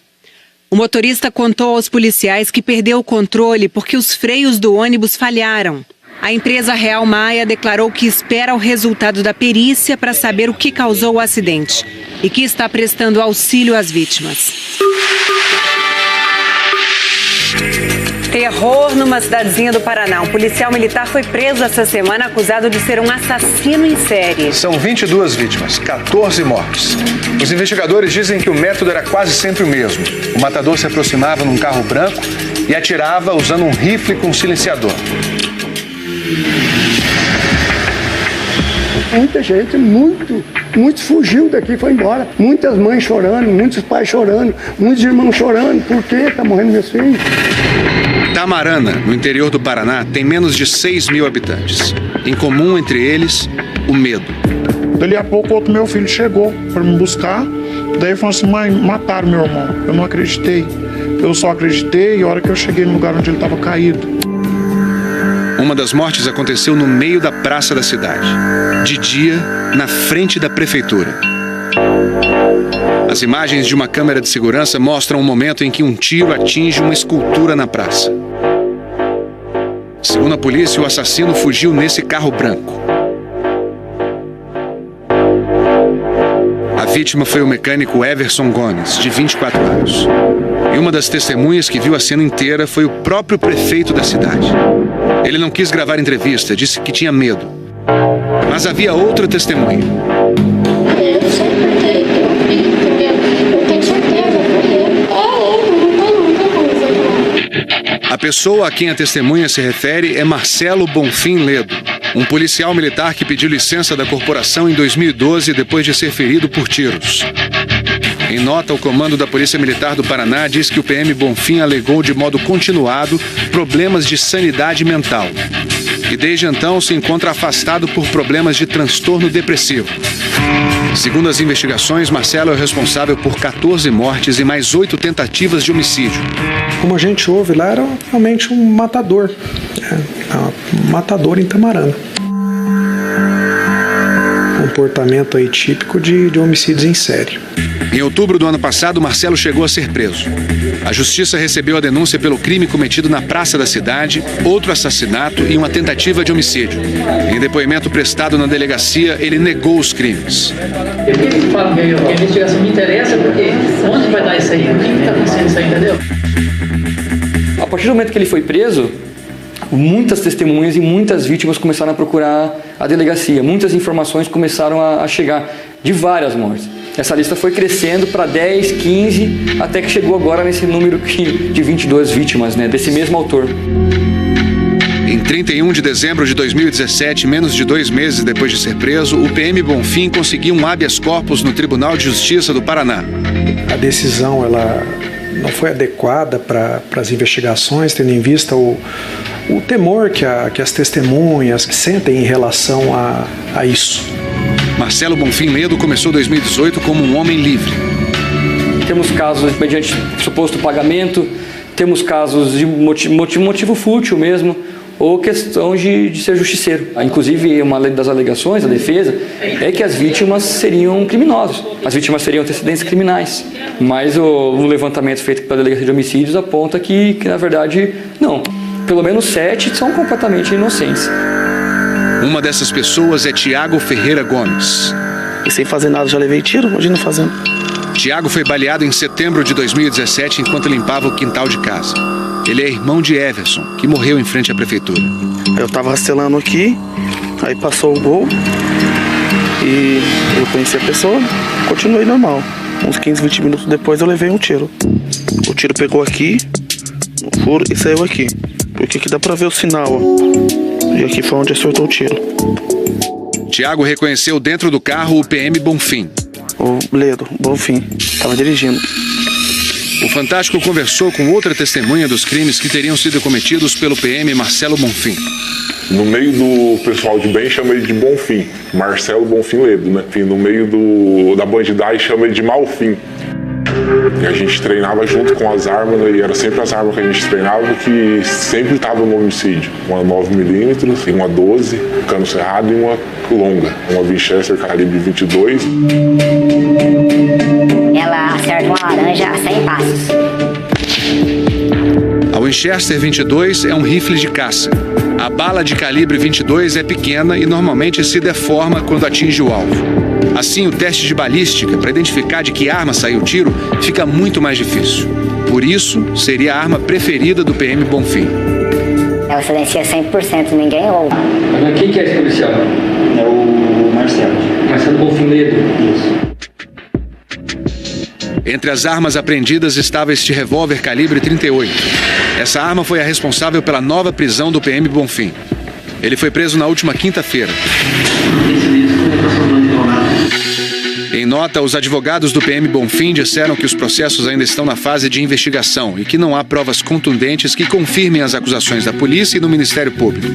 O motorista contou aos policiais que perdeu o controle porque os freios do ônibus falharam. A empresa Real Maia declarou que espera o resultado da perícia para saber o que causou o acidente e que está prestando auxílio às vítimas. Terror numa cidadezinha do Paraná. Um policial militar foi preso essa semana acusado de ser um assassino em série. São 22 vítimas, 14 mortes. Os investigadores dizem que o método era quase sempre o mesmo. O matador se aproximava num carro branco e atirava usando um rifle com silenciador. Muita gente, muitos fugiu daqui e foi embora. Muitas mães chorando, muitos pais chorando, muitos irmãos chorando. Por quê? Tá morrendo meus filhos. Tamarana, no interior do Paraná, tem menos de 6 mil habitantes. Em comum entre eles, o medo. Dali a pouco, outro meu filho chegou para me buscar. Daí falou assim: mãe, mataram meu irmão. Eu não acreditei. Eu só acreditei a hora que eu cheguei no lugar onde ele estava caído. Uma das mortes aconteceu no meio da praça da cidade. De dia, na frente da prefeitura. As imagens de uma câmera de segurança mostram o momento em que um tiro atinge uma escultura na praça. Segundo a polícia, o assassino fugiu nesse carro branco. A vítima foi o mecânico Everson Gomes, de 24 anos. E uma das testemunhas que viu a cena inteira foi o próprio prefeito da cidade. Ele não quis gravar entrevista, disse que tinha medo. Mas havia outra testemunha. Eu sempre tenho certeza, porque é ele, não tem muita coisa. A pessoa a quem a testemunha se refere é Marcelo Bonfim Ledo, um policial militar que pediu licença da corporação em 2012 depois de ser ferido por tiros. Em nota, o comando da Polícia Militar do Paraná diz que o PM Bonfim alegou de modo continuado problemas de sanidade mental. E desde então se encontra afastado por problemas de transtorno depressivo. Segundo as investigações, Marcelo é o responsável por 14 mortes e mais 8 tentativas de homicídio. Como a gente ouve lá, era realmente um matador. Um matador em Tamarana. Comportamento aí típico de homicídios em série. Em outubro do ano passado, Marcelo chegou a ser preso. A justiça recebeu a denúncia pelo crime cometido na praça da cidade, outro assassinato e uma tentativa de homicídio. Em depoimento prestado na delegacia, ele negou os crimes. Eu queria que fala que a investigação me interessa, porque onde vai dar isso aí? O que está acontecendo isso aí, entendeu? A partir do momento que ele foi preso, muitas testemunhas e muitas vítimas começaram a procurar a delegacia. Muitas informações começaram a chegar de várias mortes. Essa lista foi crescendo para 10, 15, até que chegou agora nesse número de 22 vítimas, né, desse mesmo autor. Em 31 de dezembro de 2017, menos de 2 meses depois de ser preso, o PM Bonfim conseguiu um habeas corpus no Tribunal de Justiça do Paraná. A decisão ela não foi adequada para as investigações, tendo em vista o temor que as testemunhas sentem em relação a isso. Marcelo Bonfim Ledo começou 2018 como um homem livre. Temos casos mediante suposto pagamento, temos casos de motivo fútil mesmo, ou questão de ser justiceiro. Inclusive, uma das alegações da defesa é que as vítimas seriam criminosos, as vítimas seriam antecedentes criminais. Mas o levantamento feito pela Delegacia de Homicídios aponta que na verdade, não. Pelo menos 7 são completamente inocentes. Uma dessas pessoas é Tiago Ferreira Gomes. E sem fazer nada já levei tiro, imagina fazendo. Tiago foi baleado em setembro de 2017 enquanto limpava o quintal de casa. Ele é irmão de Everson, que morreu em frente à prefeitura. Eu tava rastelando aqui, aí passou o gol e eu conheci a pessoa, continuei normal. Uns 15, 20 minutos depois eu levei um tiro. O tiro pegou aqui, no furo e saiu aqui. Porque aqui dá pra ver o sinal, ó. E aqui foi onde acertou o tiro. Tiago reconheceu dentro do carro o PM Bonfim. O Ledo, Bonfim, estava dirigindo. O Fantástico conversou com outra testemunha dos crimes que teriam sido cometidos pelo PM Marcelo Bonfim. No meio do pessoal de bem chama ele de Bonfim, Marcelo Bonfim Ledo, né? No meio da bandidagem chama ele de Malfim. E a gente treinava junto com as armas, e era sempre as armas que a gente treinava que sempre estavam no homicídio. Uma 9mm, uma 12, cano cerrado e uma longa. Uma Winchester calibre 22. Ela acerta uma laranja a 100 passos. A Winchester 22 é um rifle de caça. A bala de calibre 22 é pequena e normalmente se deforma quando atinge o alvo. Assim, o teste de balística para identificar de que arma saiu o tiro fica muito mais difícil. Por isso, seria a arma preferida do PM Bonfim. Ela silencia 100%, ninguém ouve. Quem que é esse policial? É o Marcelo. Marcelo Bonfim Ledo. Isso. Entre as armas apreendidas estava este revólver calibre 38. Essa arma foi a responsável pela nova prisão do PM Bonfim. Ele foi preso na última quinta-feira. Em nota, os advogados do PM Bonfim disseram que os processos ainda estão na fase de investigação e que não há provas contundentes que confirmem as acusações da polícia e do Ministério Público.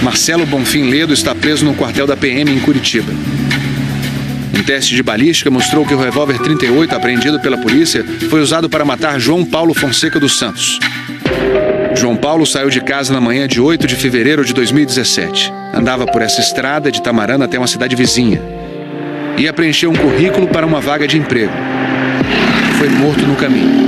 Marcelo Bonfim Ledo está preso no quartel da PM em Curitiba. Um teste de balística mostrou que o revólver 38 apreendido pela polícia foi usado para matar João Paulo Fonseca dos Santos. João Paulo saiu de casa na manhã de 8 de fevereiro de 2017. Andava por essa estrada de Tamarana até uma cidade vizinha. Ia preencher um currículo para uma vaga de emprego. Foi morto no caminho.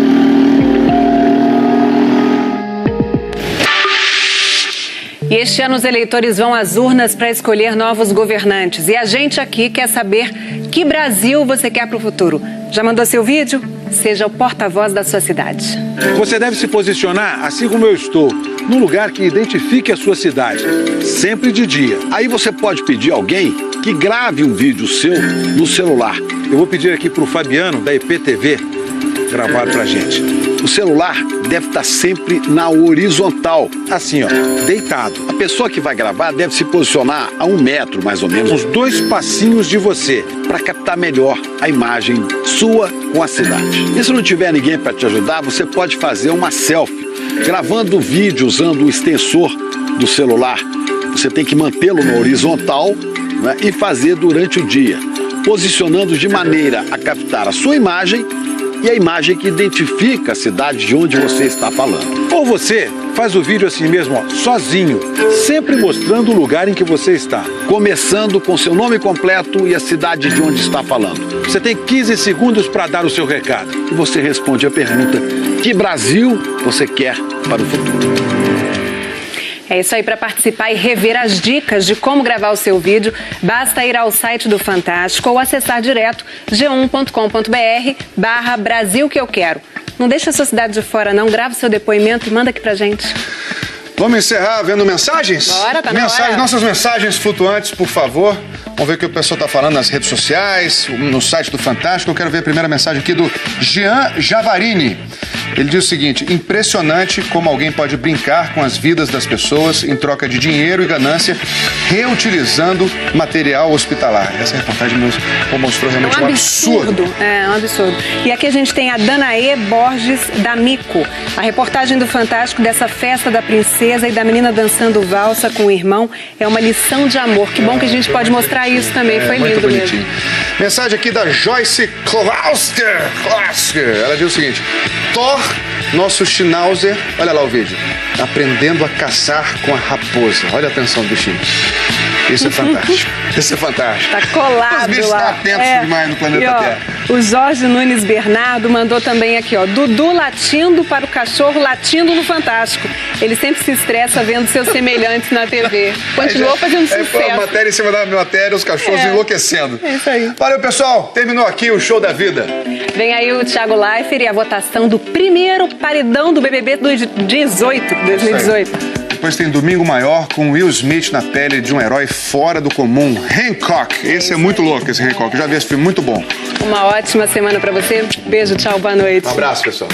E este ano os eleitores vão às urnas para escolher novos governantes. E a gente aqui quer saber que Brasil você quer para o futuro. Já mandou seu vídeo? Seja o porta-voz da sua cidade. Você deve se posicionar, assim como eu estou, num lugar que identifique a sua cidade, sempre de dia. Aí você pode pedir a alguém que grave um vídeo seu no celular. Eu vou pedir aqui para o Fabiano, da IPTV, gravar pra gente. O celular deve estar sempre na horizontal, assim, ó, deitado. A pessoa que vai gravar deve se posicionar a 1 metro, mais ou menos, uns 2 passinhos de você, para captar melhor a imagem sua com a cidade. E se não tiver ninguém para te ajudar, você pode fazer uma selfie, gravando o vídeo usando o extensor do celular. Você tem que mantê-lo na horizontal, né, e fazer durante o dia, posicionando de maneira a captar a sua imagem e a imagem que identifica a cidade de onde você está falando. Ou você faz o vídeo assim mesmo, ó, sozinho, sempre mostrando o lugar em que você está. Começando com seu nome completo e a cidade de onde está falando. Você tem 15 segundos para dar o seu recado. E você responde a pergunta: que Brasil você quer para o futuro? É isso aí. Para participar e rever as dicas de como gravar o seu vídeo, basta ir ao site do Fantástico ou acessar direto g1.com.br/Brasil que eu quero. Não deixa a sua cidade de fora não, grava o seu depoimento e manda aqui pra gente. Vamos encerrar vendo mensagens? Bora, tá na hora. Nossas mensagens flutuantes, por favor. Vamos ver o que o pessoal tá falando nas redes sociais, no site do Fantástico. Eu quero ver a primeira mensagem aqui do Jean Javarini. Ele diz o seguinte: impressionante como alguém pode brincar com as vidas das pessoas em troca de dinheiro e ganância, reutilizando material hospitalar. Essa reportagem mostrou realmente um absurdo. É um absurdo. E aqui a gente tem a Danaê Borges D'Amico. A reportagem do Fantástico dessa festa da princesa e da menina dançando valsa com o irmão é uma lição de amor. Que bom que a gente pode mostrar isso também. Foi lindo mesmo. Mensagem aqui da Joyce Klausker. Ela diz o seguinte: Thor, nosso Schnauzer, olha lá o vídeo, aprendendo a caçar com a raposa. Olha a atenção do bichinho. Isso é fantástico. Isso é fantástico. Tá colado. Os bichos estão atentos demais no planeta Terra. O Jorge Nunes Bernardo mandou também aqui, ó, Dudu latindo para o cachorro latindo no Fantástico. Ele sempre se estressa vendo seus semelhantes na TV. Continuou fazendo sucesso. É a matéria em cima da matéria, os cachorros enlouquecendo. É isso aí. Valeu, pessoal. Terminou aqui o Show da Vida. Vem aí o Thiago Leifert e a votação do primeiro paredão do BBB 2018. Depois tem Domingo Maior com Will Smith na pele de um herói fora do comum, Hancock. Esse é muito louco, esse Hancock. Eu já vi esse filme, muito bom. Uma ótima semana pra você. Beijo, tchau, boa noite. Um abraço, pessoal.